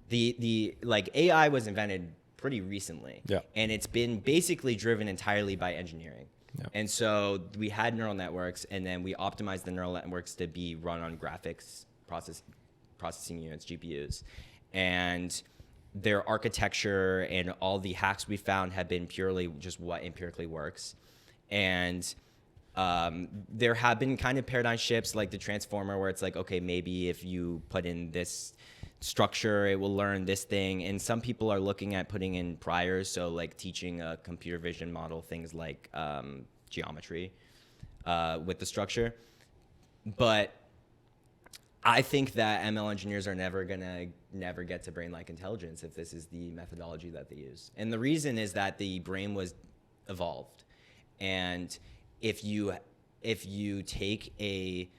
the like AI was invented pretty recently. Yeah. And it's been basically driven entirely by engineering. Yeah. And so we had neural networks, and then we optimized the neural networks to be run on graphics processing units, GPUs. And their architecture and all the hacks we found have been purely just what empirically works. And there have been kind of paradigm shifts like the transformer where it's like, okay, maybe if you put in this structure, it will learn this thing. And some people are looking at putting in priors, so like teaching a computer vision model things like geometry with the structure. But I think that ML engineers are never get to brain-like intelligence if this is the methodology that they use. And the reason is that the brain was evolved. And if you take a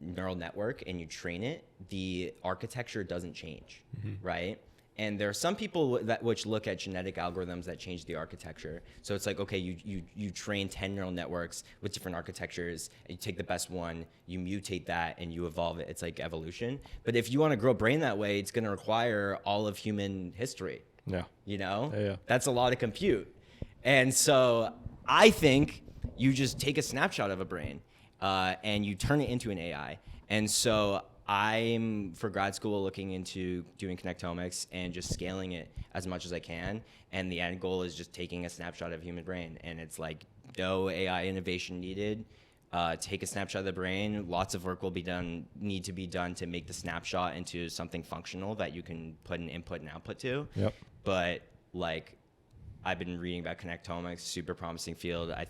neural network and you train it, the architecture doesn't change, right? And there are some people which look at genetic algorithms that change the architecture. So it's like, okay, you train 10 neural networks with different architectures, and you take the best one, you mutate that, and you evolve it. It's like evolution. But if you want to grow a brain that way, it's going to require all of human history. Yeah. You know? Yeah. That's a lot of compute. And so I think you just take a snapshot of a brain and you turn it into an AI. And so I'm, for grad school, looking into doing connectomics and just scaling it as much as I can. And the end goal is just taking a snapshot of human brain. And it's like no AI innovation needed. Take a snapshot of the brain. Lots of work will need to be done to make the snapshot into something functional that you can put an input and output to. Yep. But like, I've been reading about connectomics, super promising field. I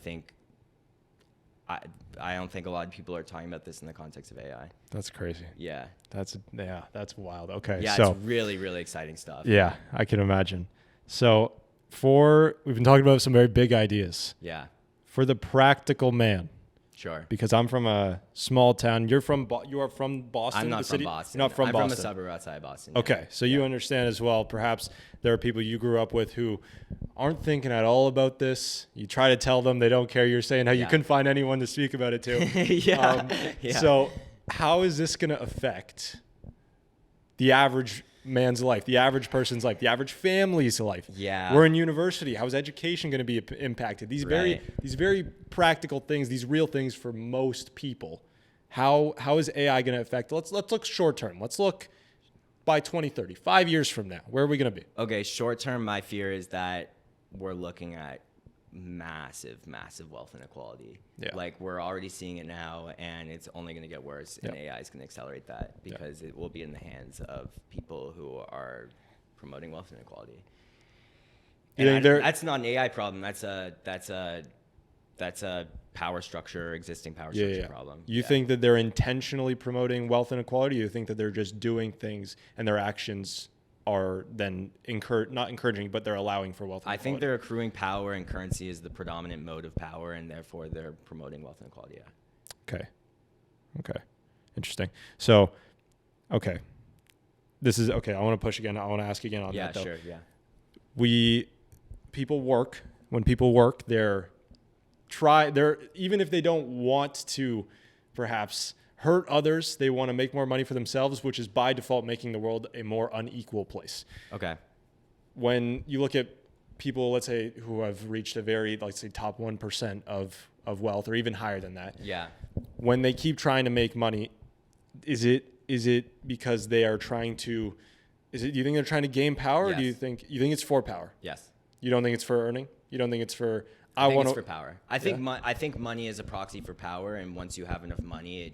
don't think a lot of people are talking about this in the context of AI. That's crazy. Yeah. That's wild. Okay. Yeah, so, it's really, really exciting stuff. Yeah, I can imagine. So we've been talking about some very big ideas. Yeah. For the practical man, Sure. because I'm from a small town. You are from Boston? I'm not the from city? Boston. You're not from Boston. I'm from a suburb outside Boston. Okay, so you understand as well. Perhaps there are people you grew up with who aren't thinking at all about this. You try to tell them, they don't care. You're saying how you couldn't find anyone to speak about it to. Yeah. So how is this going to affect the average man's life, the average person's life, the average family's life? Yeah. We're in university. How is education going to be impacted? These very practical things, these real things for most people. How is AI going to affect? Let's look short term. Let's look by 2030, 5 years from now. Where are we going to be? Okay, short term, my fear is that we're looking at massive wealth inequality. Yeah. Like we're already seeing it now, and it's only going to get worse. And AI is going to accelerate that because it will be in the hands of people who are promoting wealth inequality. And that's not an AI problem. That's a power structure, existing power structure problem. You think that they're intentionally promoting wealth inequality? Or you think that they're just doing things and their actions are then not encouraging, but they're allowing for wealth inequality? I think they're accruing power, and currency is the predominant mode of power, and therefore they're promoting wealth inequality. Yeah. Okay. Interesting. So, okay. This is okay. I want to push again. I want to ask again on that though. Yeah, sure. Yeah. People work. When people work, they're even if they don't want to perhaps hurt others, they want to make more money for themselves, which is by default making the world a more unequal place. Okay. When you look at people, let's say, who have reached a very, let's say, top 1% of wealth, or even higher than that. Yeah. When they keep trying to make money, is it because they are trying to, do you think they're trying to gain power? Yes. Or do you think it's for power? Yes. You don't think it's for earning? You don't think it's for, I think it's for power. I think money is a proxy for power, and once you have enough money,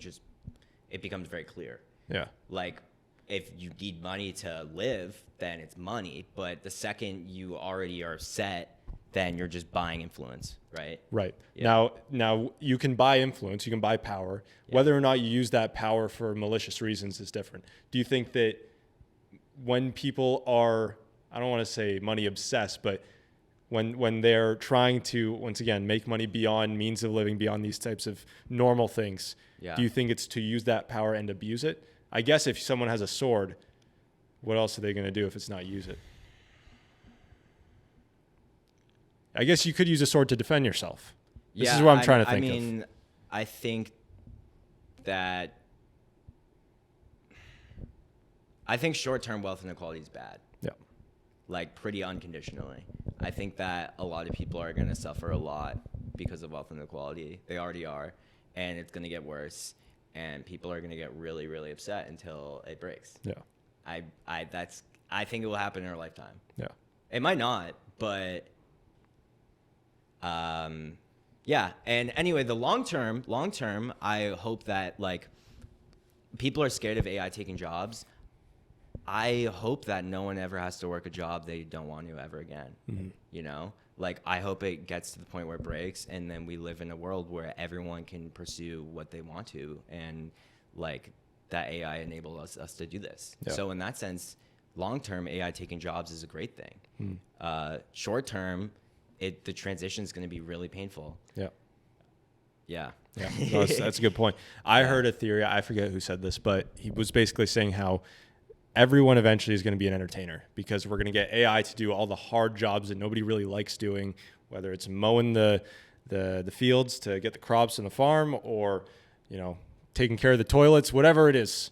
it it becomes very clear. Yeah. Like, if you need money to live, then it's money. But the second you already are set, then you're just buying influence, right? Right. Yeah. Now you can buy influence, you can buy power. Yeah. Whether or not you use that power for malicious reasons is different. Do you think that when people are, I don't want to say money obsessed, but when they're trying to, once again, make money beyond means of living, beyond these types of normal things, do you think it's to use that power and abuse it? I guess if someone has a sword, what else are they going to do if it's not use it? I guess you could use a sword to defend yourself. This is what I'm trying to think of. I mean, I think short-term wealth inequality is bad. Yeah. Like, pretty unconditionally. I think that a lot of people are going to suffer a lot because of wealth inequality. They already are, and it's going to get worse, and people are going to get really, really upset until it breaks. Yeah. I think it will happen in our lifetime. Yeah. It might not, but yeah. And anyway, the long term, I hope that, like, people are scared of AI taking jobs. I hope that no one ever has to work a job they don't want to ever again. Mm-hmm. You know, like, I hope it gets to the point where it breaks, and then we live in a world where everyone can pursue what they want to, and, like, that AI enables us to do this. Yeah. So in that sense, long term, AI taking jobs is a great thing. Short term, the transition is going to be really painful. Yeah. Yeah. Yeah. No, that's a good point. I heard a theory. I forget who said this, but he was basically saying how everyone eventually is going to be an entertainer, because we're going to get AI to do all the hard jobs that nobody really likes doing, whether it's mowing the fields to get the crops in the farm, or, you know, taking care of the toilets, whatever it is.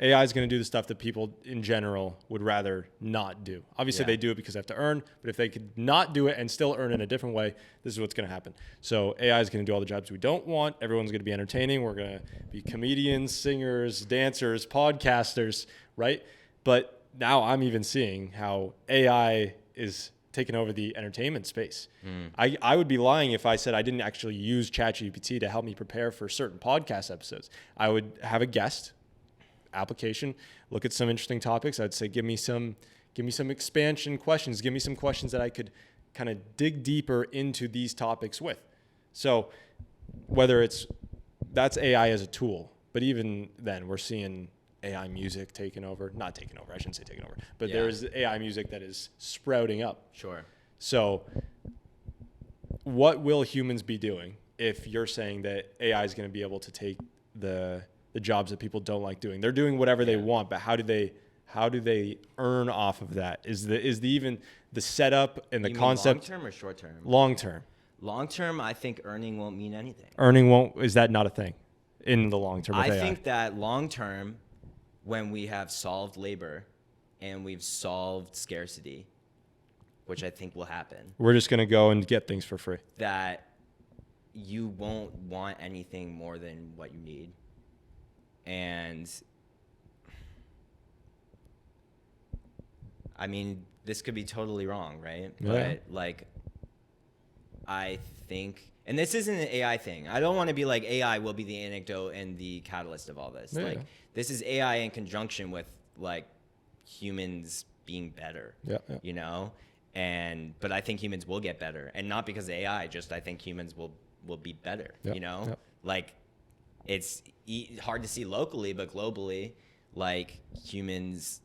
AI is going to do the stuff that people in general would rather not do. Obviously, they do it because they have to earn, but if they could not do it and still earn in a different way, this is what's going to happen. So AI is going to do all the jobs we don't want. Everyone's going to be entertaining. We're going to be comedians, singers, dancers, podcasters, right? But now I'm even seeing how AI is taking over the entertainment space. I would be lying if I said I didn't actually use ChatGPT to help me prepare for certain podcast episodes. I would have a guest application, look at some interesting topics. I'd say, give me some expansion questions. Give me some questions that I could kind of dig deeper into these topics with. So whether that's AI as a tool, but even then we're seeing AI music I shouldn't say taking over, but there is AI music that is sprouting up. Sure. So what will humans be doing if you're saying that AI is going to be able to take the jobs that people don't like doing? They're doing whatever they want, but how do they earn off of that? Is even the setup and the concept long term or short term? Long term. Long term, I think earning won't mean anything. Is that not a thing in the long term? I think that long term, when we have solved labor and we've solved scarcity, which I think will happen, we're just going to go and get things for free. That you won't want anything more than what you need. And I mean, this could be totally wrong, right? Yeah. But, like, I think, and this isn't an AI thing. I don't want to be like AI will be the anecdote and the catalyst of all this. Yeah. Like, this is AI in conjunction with, like, humans being better. Yeah. You know? But I think humans will get better, and not because of AI. Just I think humans will be better. Yeah. You know? Yeah. Like, it's hard to see locally, but globally, like, humans,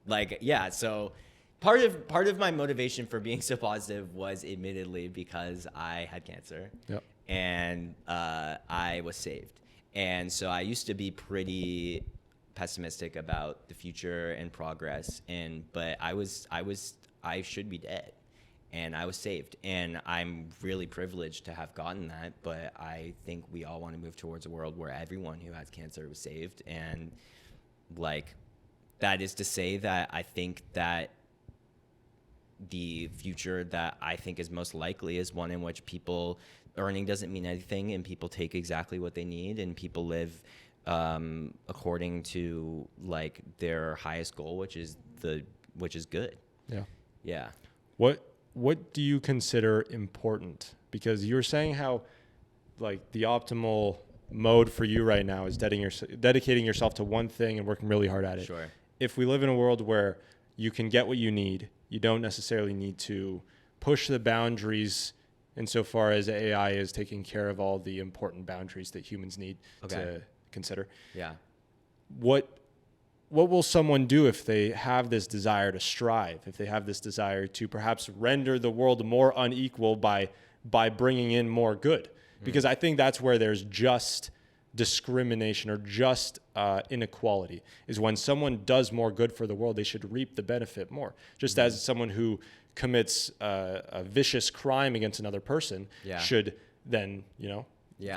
like, yeah. So part of my motivation for being so positive was admittedly because I had cancer. Yep. And I was saved. And so I used to be pretty pessimistic about the future and progress, but I should be dead. And I was saved, and I'm really privileged to have gotten that. But I think we all want to move towards a world where everyone who has cancer was saved. And, like, that is to say that I think that the future that I think is most likely is one in which earning doesn't mean anything, and people take exactly what they need, and people live according to, like, their highest goal, which is good. Yeah. Yeah. What do you consider important? Because you were saying how, like, the optimal mode for you right now is dedicating yourself to one thing and working really hard at it. Sure. If we live in a world where you can get what you need, you don't necessarily need to push the boundaries insofar as AI is taking care of all the important boundaries that humans need to consider. Yeah. What will someone do if they have this desire to strive, if they have this desire to perhaps render the world more unequal by bringing in more good? Because I think that's where there's just discrimination or just inequality, is when someone does more good for the world, they should reap the benefit more. Just as someone who commits a vicious crime against another person should then,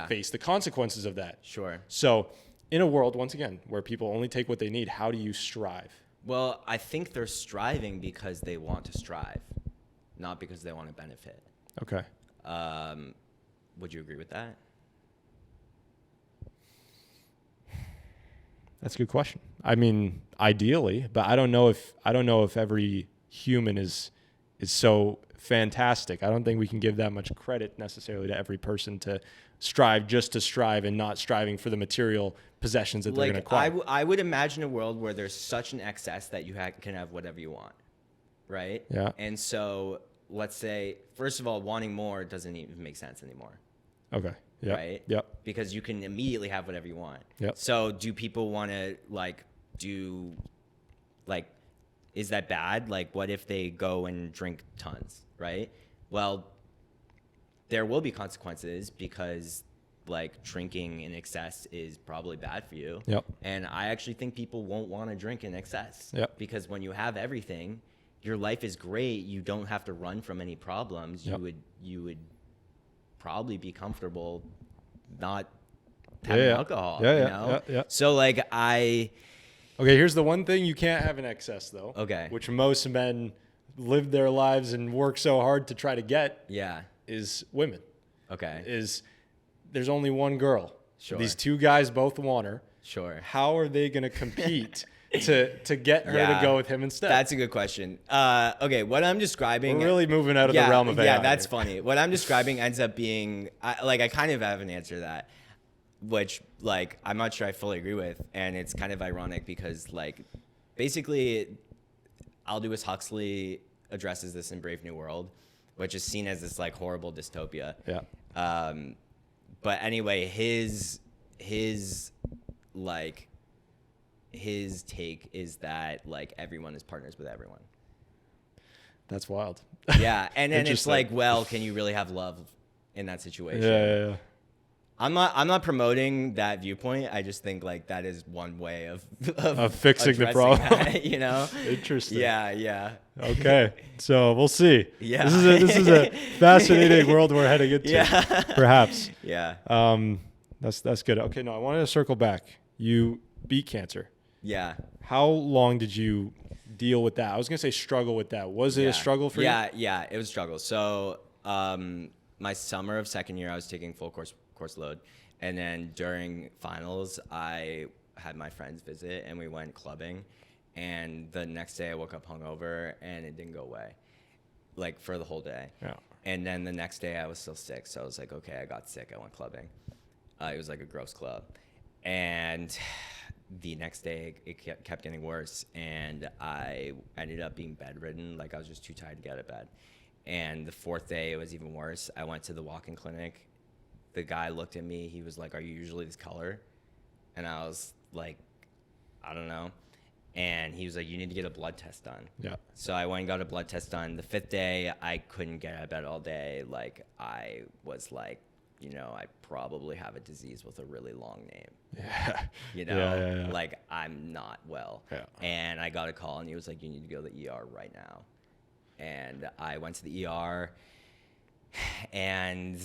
face the consequences of that. Sure. So in a world, once again, where people only take what they need, how do you strive? Well, I think they're striving because they want to strive, not because they want to benefit. Okay. Would you agree with that? That's a good question. I mean, ideally, but I don't know if every human is so fantastic. I don't think we can give that much credit necessarily to every person to strive just to strive and not striving for the material possessions that they're going to acquire. I would imagine a world where there's such an excess that you can have whatever you want, right? Yeah. And so let's say, first of all, wanting more doesn't even make sense anymore. Okay. Yep. Right? Yep. Because you can immediately have whatever you want. Yep. So do people want to is that bad? Like, what if they go and drink tons, right? Well, there will be consequences because drinking in excess is probably bad for you. Yep. And I actually think people won't want to drink in excess. Yep. Because when you have everything, your life is great. You don't have to run from any problems. Yep. You would probably be comfortable not having alcohol. Yeah. So Okay, here's the one thing you can't have in excess, though. Okay. Which most men live their lives and work so hard to try to get. Yeah. Is women. Okay. There's only one girl. Sure. These two guys both want her. Sure. How are they going to compete to get her to go with him instead? That's a good question. Okay, what I'm describing... We're really moving out of the realm of AI. Yeah, that's here. funny. What I'm describing ends up being... I kind of have an answer to that, which, I'm not sure I fully agree with. And it's kind of ironic because, basically, Aldous Huxley addresses this in Brave New World, which is seen as this, horrible dystopia. Yeah. But anyway, his take is that everyone is partners with everyone. That's wild. Yeah, and then it's well, can you really have love in that situation? Yeah. I'm not promoting that viewpoint. I just think that is one way of fixing the problem. That, Interesting. Yeah. Okay, so we'll see. Yeah. This is a fascinating world we're heading into. Yeah. Perhaps. Yeah. That's good. Okay, no, I wanted to circle back. You beat cancer. Yeah. How long did you deal with that? I was gonna say struggle with that. Was it a struggle for you? Yeah, it was a struggle. So my summer of second year, I was taking full course load, and then during finals, I had my friends visit and we went clubbing, and the next day I woke up hungover and it didn't go away, for the whole day. Yeah. And then the next day I was still sick, so I was like, okay, I got sick. I went clubbing. It was a gross club, and the next day it kept getting worse, and I ended up being bedridden. I was just too tired to get out of bed. And the fourth day it was even worse. I went to the walk-in clinic. The guy looked at me. He was like, "Are you usually this color?" And I was like, "I don't know." And he was like, "You need to get a blood test done." Yeah. So I went and got a blood test done. The fifth day, I couldn't get out of bed all day. I was I probably have a disease with a really long name. Yeah. Yeah. I'm not well. Yeah. And I got a call, and he was like, "You need to go to the ER right now." And I went to the ER, and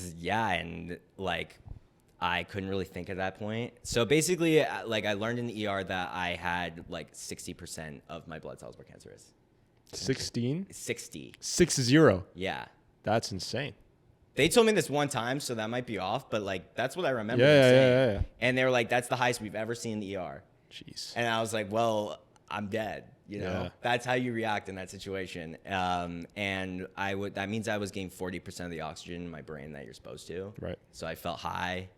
I couldn't really think at that point. So basically, I learned in the ER that I had 60% of my blood cells were cancerous. 16? 60. 60. Yeah. That's insane. They told me this one time, so that might be off, but that's what I remember. Yeah. And they were like, "That's the highest we've ever seen in the ER." Jeez. And I was like, well, I'm dead. Yeah. That's how you react in that situation. And that means I was getting 40% of the oxygen in my brain that you're supposed to. Right. So I felt high,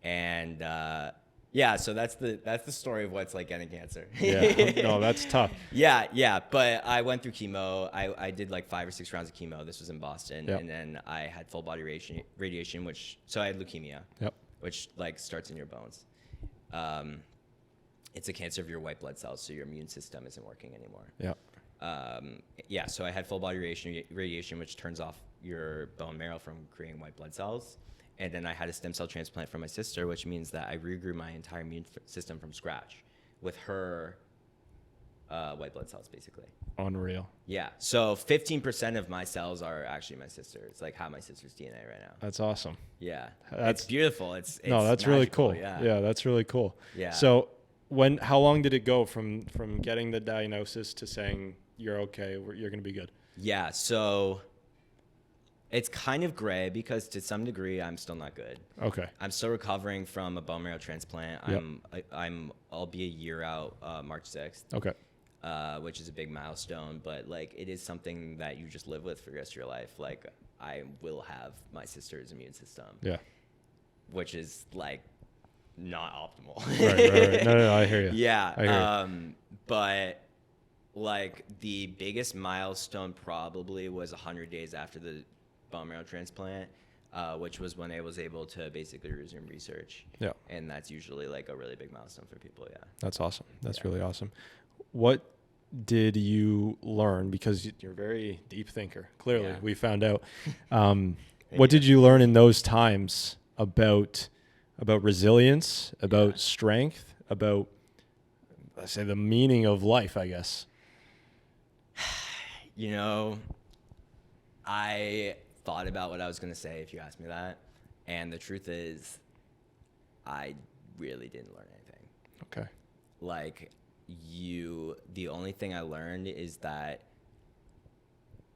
And yeah, so that's the story of what's like getting cancer. Yeah. No, that's tough. Yeah. But I went through chemo. I did like 5 or 6 rounds of chemo. This was in Boston. Yep. And then I had full body radiation, so I had leukemia, Yep. which like starts in your bones. It's a cancer of your white blood cells, so your immune system isn't working anymore. Yeah. So I had full body radiation, which turns off your bone marrow from creating white blood cells. And then I had a stem cell transplant from my sister, which means that I regrew my entire immune system from scratch with her white blood cells, basically. Unreal. Yeah. So 15% of my cells are actually my sister. It's like half my sister's DNA right now. That's awesome. Yeah. That's it's beautiful. It's no, that's magical. really cool. Yeah. That's really cool. Yeah. So how long did it go from getting the diagnosis to saying you're okay, you're going to be good? Yeah. So it's kind of gray because to some degree I'm still not good. Okay. I'm still recovering from a bone marrow transplant. Yep. I'll be a year out March 6th. Okay. Which is a big milestone, but like it is something that you just live with for the rest of your life. Like I will have my sister's immune system. Yeah. Which is like not optimal. Right. No, I hear you. Yeah. I hear you. But like the biggest milestone probably was 100 days after the bone marrow transplant, which was when I was able to basically resume research. Yeah. And that's usually like a really big milestone for people. Yeah. That's awesome. That's really awesome. What did you learn? Because you're a very deep thinker. Clearly, we found out. What did you learn in those times about resilience, about strength, about, let's say, the meaning of life, I guess? You know, I thought about what I was going to say if you asked me that. And the truth is, I really didn't learn anything. Okay. Like, the only thing I learned is that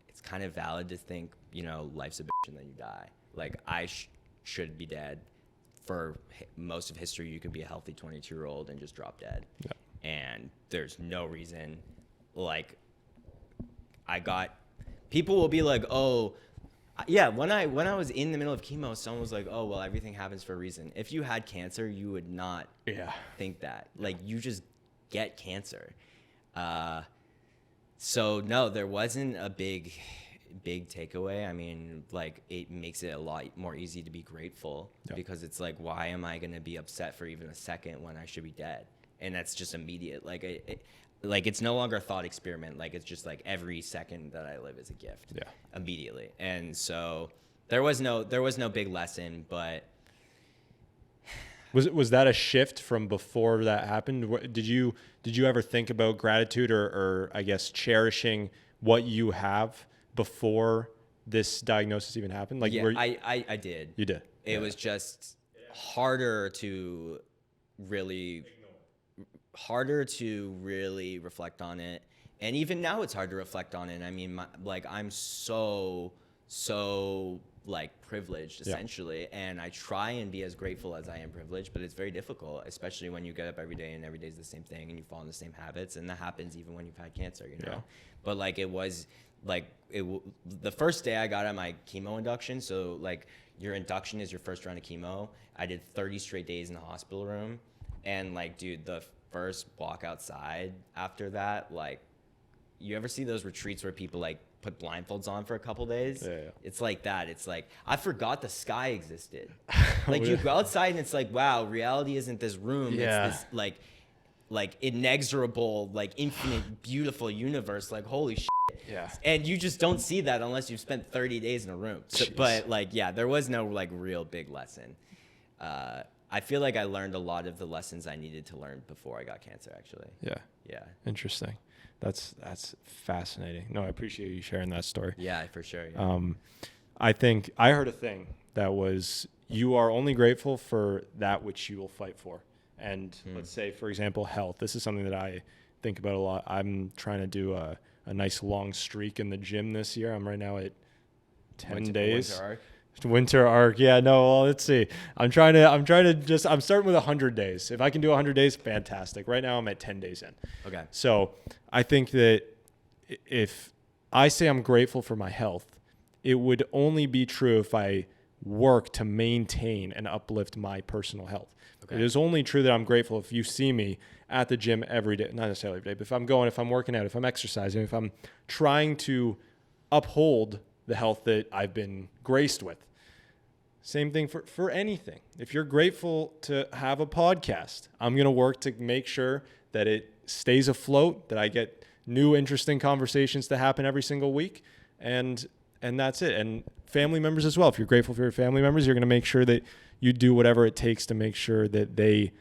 it's kind of valid to think, you know, life's a bitch and then you die. Like, I should be dead. For most of history, you could be a healthy 22-year-old and just drop dead. Yeah. And there's no reason, like, people will be like, oh, yeah, when I was in the middle of chemo, someone was like, oh, well, everything happens for a reason. If you had cancer, you would not think that. Like, you just get cancer. So no, there wasn't a big takeaway. I mean, like, it makes it a lot more easy to be grateful because it's like, why am I going to be upset for even a second when I should be dead? And that's just immediate. Like, like it's no longer a thought experiment. Like, it's just like every second that I live is a gift. Yeah. Immediately. And so there was no big lesson, but Was that a shift from before that happened? Did you ever think about gratitude or I guess cherishing what you have before this diagnosis even happened? Like, yeah, I did. You did. It was just harder to really reflect on it. And even now it's hard to reflect on it. I mean, I'm so like privileged essentially, and I try and be as grateful as I am privileged, but it's very difficult, especially when you get up every day and every day is the same thing and you fall in the same habits, and that happens even when you've had cancer, you know. But like it was like the first day I got on my chemo induction, so like your induction is your first round of chemo. I did 30 straight days in the hospital room, and like, dude, the first walk outside after that, like, you ever see those retreats where people like put blindfolds on for a couple days? Yeah. It's like that. It's like, I forgot the sky existed. Like, you go outside and it's like, wow, reality isn't this room. Yeah. It's this like inexorable, like infinite, beautiful universe. Like, holy shit. Yeah. And you just don't see that unless you've spent 30 days in a room. So, but like, yeah, there was no like real big lesson. I feel like I learned a lot of the lessons I needed to learn before I got cancer, actually. Yeah. Yeah. Interesting. That's fascinating. No, I appreciate you sharing that story. Yeah, for sure. Yeah. I think I heard a thing that was, you are only grateful for that which you will fight for. And let's say, for example, health. This is something that I think about a lot. I'm trying to do a nice long streak in the gym this year. I'm right now at 10 days. Winter arc. Yeah, no, well, let's see. I'm starting with 100 days. If I can do 100 days, fantastic. Right now I'm at 10 days in. Okay. So I think that if I say I'm grateful for my health, it would only be true if I work to maintain and uplift my personal health. Okay. It is only true that I'm grateful if you see me at the gym every day, not necessarily every day, but if I'm working out, if I'm exercising, if I'm trying to uphold the health that I've been graced with. Same thing for anything. If you're grateful to have a podcast, I'm going to work to make sure that it stays afloat, that I get new interesting conversations to happen every single week. And that's it. And family members as well. If you're grateful for your family members, you're going to make sure that you do whatever it takes to make sure that they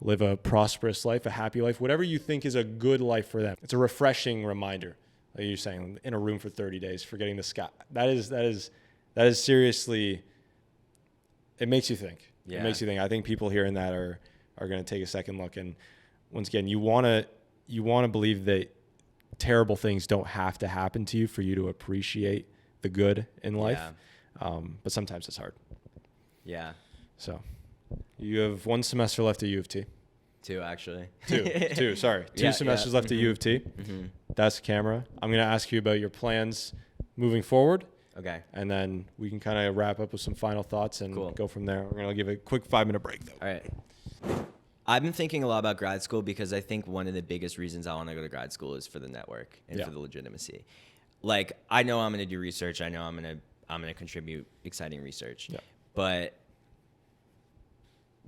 live a prosperous life, a happy life, whatever you think is a good life for them. It's a refreshing reminder, like you're saying, in a room for 30 days, forgetting the sky. That is seriously, it makes you think. Yeah. It makes you think. I think people hearing that are going to take a second look. And once again, you want to believe that terrible things don't have to happen to you for you to appreciate the good in life. Yeah. But sometimes it's hard. Yeah. So you have 1 semester left at UofT. 2, actually. Two, sorry. 2 semesters left at UofT. Mm-hmm. That's the camera. I'm going to ask you about your plans moving forward. Okay. And then we can kind of wrap up with some final thoughts and go from there. We're going to give a quick 5-minute break, though. All right. I've been thinking a lot about grad school because I think one of the biggest reasons I want to go to grad school is for the network and for the legitimacy. Like, I know I'm going to do research. I know I'm going to contribute exciting research. Yeah. But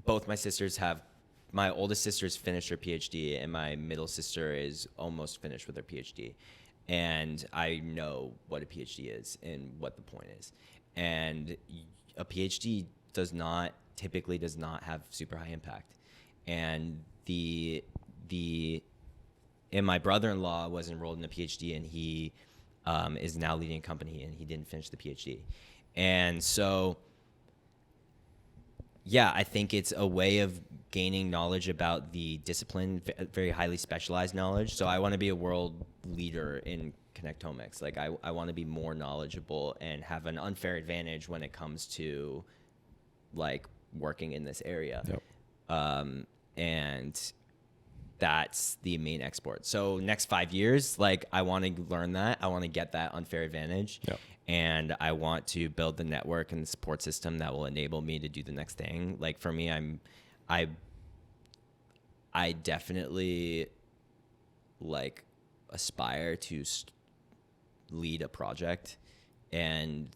both my oldest sister's finished her PhD and my middle sister is almost finished with her PhD. And I know what a PhD is and what the point is. And a PhD typically does not have super high impact. And my brother-in-law was enrolled in a PhD and he is now leading a company and he didn't finish the PhD. And so, yeah, I think it's a way of gaining knowledge about the discipline, very highly specialized knowledge. So I want to be a world leader in connectomics. Like I want to be more knowledgeable and have an unfair advantage when it comes to like working in this area. Yep. And that's the main export. So next 5 years, like I want to learn that. I want to get that unfair advantage. Yep. And I want to build the network and the support system that will enable me to do the next thing. Like for me, I definitely like aspire to lead a project, and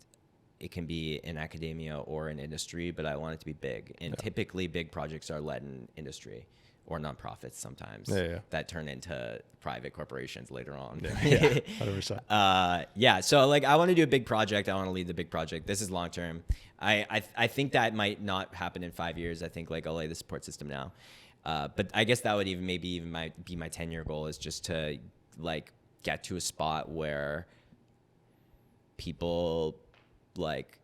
it can be in academia or in industry, but I want it to be big. And typically big projects are led in industry or nonprofits sometimes that turn into private corporations later on. Yeah, 100%. So like I want to do a big project. I want to lead the big project. This is long term. I think that might not happen in 5 years. I think like I'll lay the support system now. But I guess that would be my 10-year goal is just to like get to a spot where people like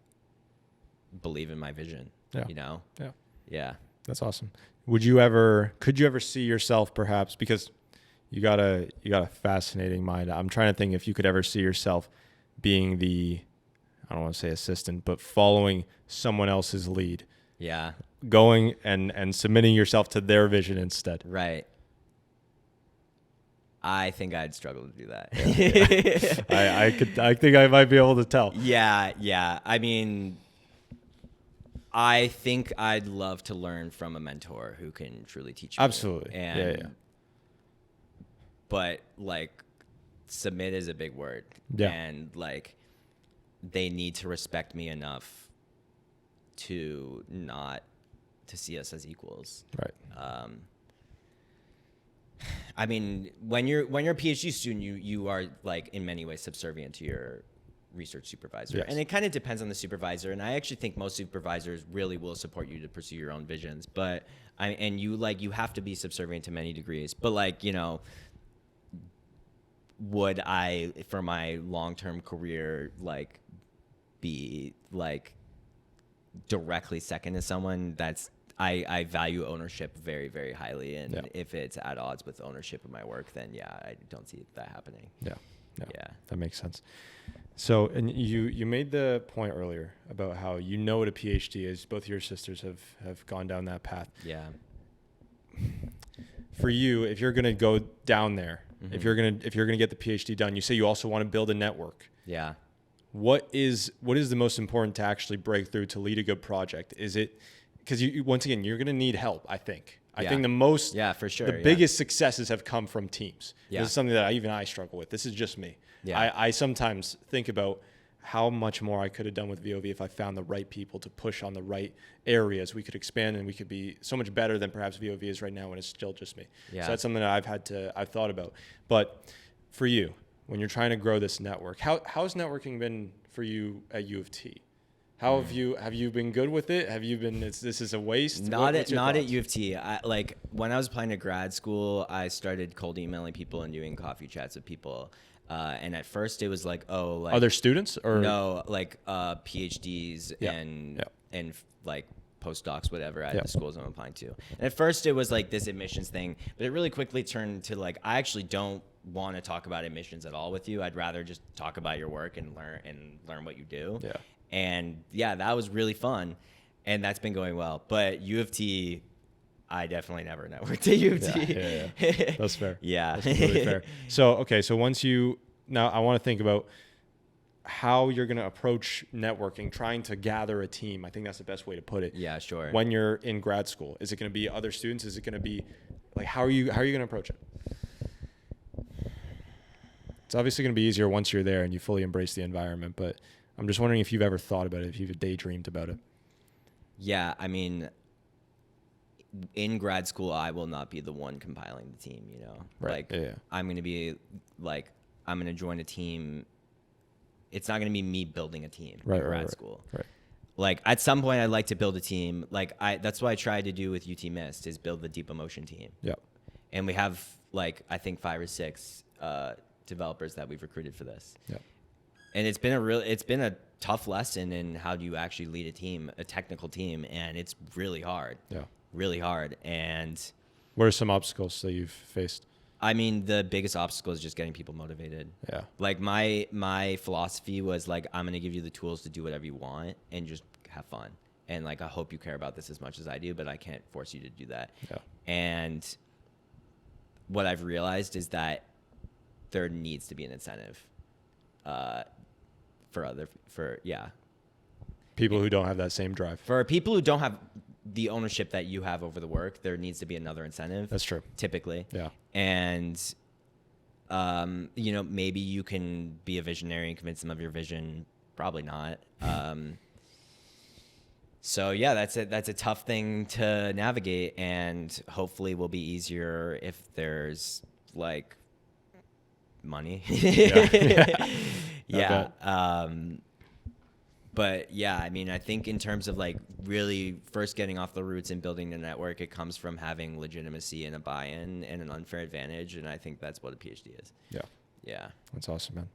believe in my vision, you know? Yeah. Yeah. That's awesome. Could you ever see yourself perhaps, because you got a fascinating mind. I'm trying to think if you could ever see yourself being I don't want to say assistant, but following someone else's lead. Yeah. Going and submitting yourself to their vision instead. Right. I think I'd struggle to do that. Yeah. I think I might be able to tell. Yeah. I mean, I think I'd love to learn from a mentor who can truly teach me. Absolutely. But like submit is a big word. Yeah. And like they need to respect me enough to not to see us as equals. Right. I mean, when you're a PhD student, you are like in many ways subservient to your research supervisor. Yes. And it kind of depends on the supervisor. And I actually think most supervisors really will support you to pursue your own visions. But you have to be subservient to many degrees. But like, you know, would I, for my long-term career, like be like directly second to someone that's, I value ownership very, very highly. And if it's at odds with ownership of my work, then I don't see that happening. Yeah. That makes sense. So, and you made the point earlier about how you know what a PhD is. Both your sisters have gone down that path. Yeah. For you, if you're going to go down there, mm-hmm. if you're going to get the PhD done, you say you also want to build a network. Yeah. what is the most important to actually break through to lead a good project? Is it because you once again you're going to need help? I think the most for sure the biggest successes have come from teams. Yeah. This is something that I struggle with. This is just me. Yeah. I sometimes think about how much more I could have done with VoV if I found the right people to push on the right areas. We could expand and we could be so much better than perhaps VoV is right now when it's still just me. Yeah. So that's something that I've thought about. But for you, when you're trying to grow this network, how's networking been for you at UofT? How have you been good with it? Have you been, this is a waste? Not at UofT. Like when I was applying to grad school, I started cold emailing people and doing coffee chats with people. And at first it was like, other students or no, like PhDs and like postdocs, whatever at the schools I'm applying to. And at first it was like this admissions thing, but it really quickly turned to like, I actually don't want to talk about admissions at all with you. I'd rather just talk about your work and learn what you do. Yeah. And that was really fun. And that's been going well. But UofT, I definitely never networked at UofT. Yeah. That's fair. Yeah. That's completely fair. So, okay. So now I want to think about how you're going to approach networking, trying to gather a team. I think that's the best way to put it. Yeah, sure. When you're in grad school, is it going to be other students? Is it going to be like, how are you going to approach it? It's obviously going to be easier once you're there and you fully embrace the environment, but I'm just wondering if you've ever thought about it, if you've daydreamed about it. Yeah. I mean, in grad school, I will not be the one compiling the team, Right. Like I'm going to be like, I'm going to join a team. It's not going to be me building a team in grad school. Right. Like at some point I'd like to build a team. Like that's what I tried to do with UT Mist is build the deep emotion team. Yeah. And we have like, I think 5 or 6 developers that we've recruited for this. Yeah. And it's been a tough lesson in how do you actually lead a team, a technical team. And it's really hard. Yeah. Really hard. And what are some obstacles that you've faced? I mean, the biggest obstacle is just getting people motivated. Yeah. Like my philosophy was like, I'm going to give you the tools to do whatever you want and just have fun. And like, I hope you care about this as much as I do, but I can't force you to do that. Yeah. And what I've realized is that there needs to be an incentive for people who don't have that same drive. For people who don't have the ownership that you have over the work, there needs to be another incentive. That's true. Typically. Yeah. And, maybe you can be a visionary and convince them of your vision. Probably not. So yeah, that's a tough thing to navigate, and hopefully will be easier if there's like money. Yeah. But yeah, I mean, I think in terms of like really first getting off the roots and building the network, it comes from having legitimacy and a buy-in and an unfair advantage. And I think that's what a PhD is. Yeah. Yeah. That's awesome, man.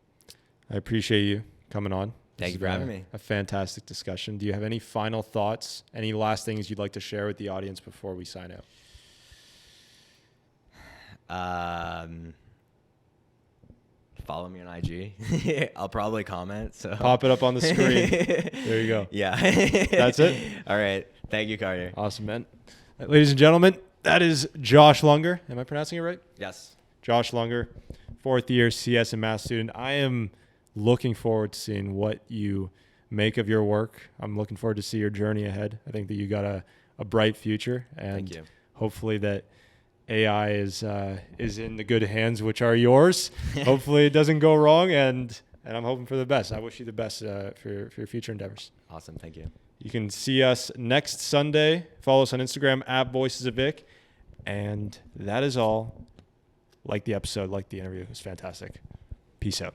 I appreciate you coming on. Thank you for having me. A fantastic discussion. Do you have any final thoughts? Any last things you'd like to share with the audience before we sign out? Follow me on IG. I'll probably comment. So pop it up on the screen. There you go. Yeah. That's it. All right. Thank you, Carter. Awesome, man. Ladies and gentlemen, that is Josh Lunger. Am I pronouncing it right? Yes. Josh Lunger, 4th year CS and math student. I am looking forward to seeing what you make of your work. I'm looking forward to see your journey ahead. I think that you got a bright future, and Thank you. Hopefully that AI is in the good hands, which are yours. Hopefully it doesn't go wrong, and I'm hoping for the best. I wish you the best for your future endeavors. Awesome. Thank you. You can see us next Sunday. Follow us on Instagram @VoicesOfVic. And that is all. Like the episode, like the interview. It was fantastic. Peace out.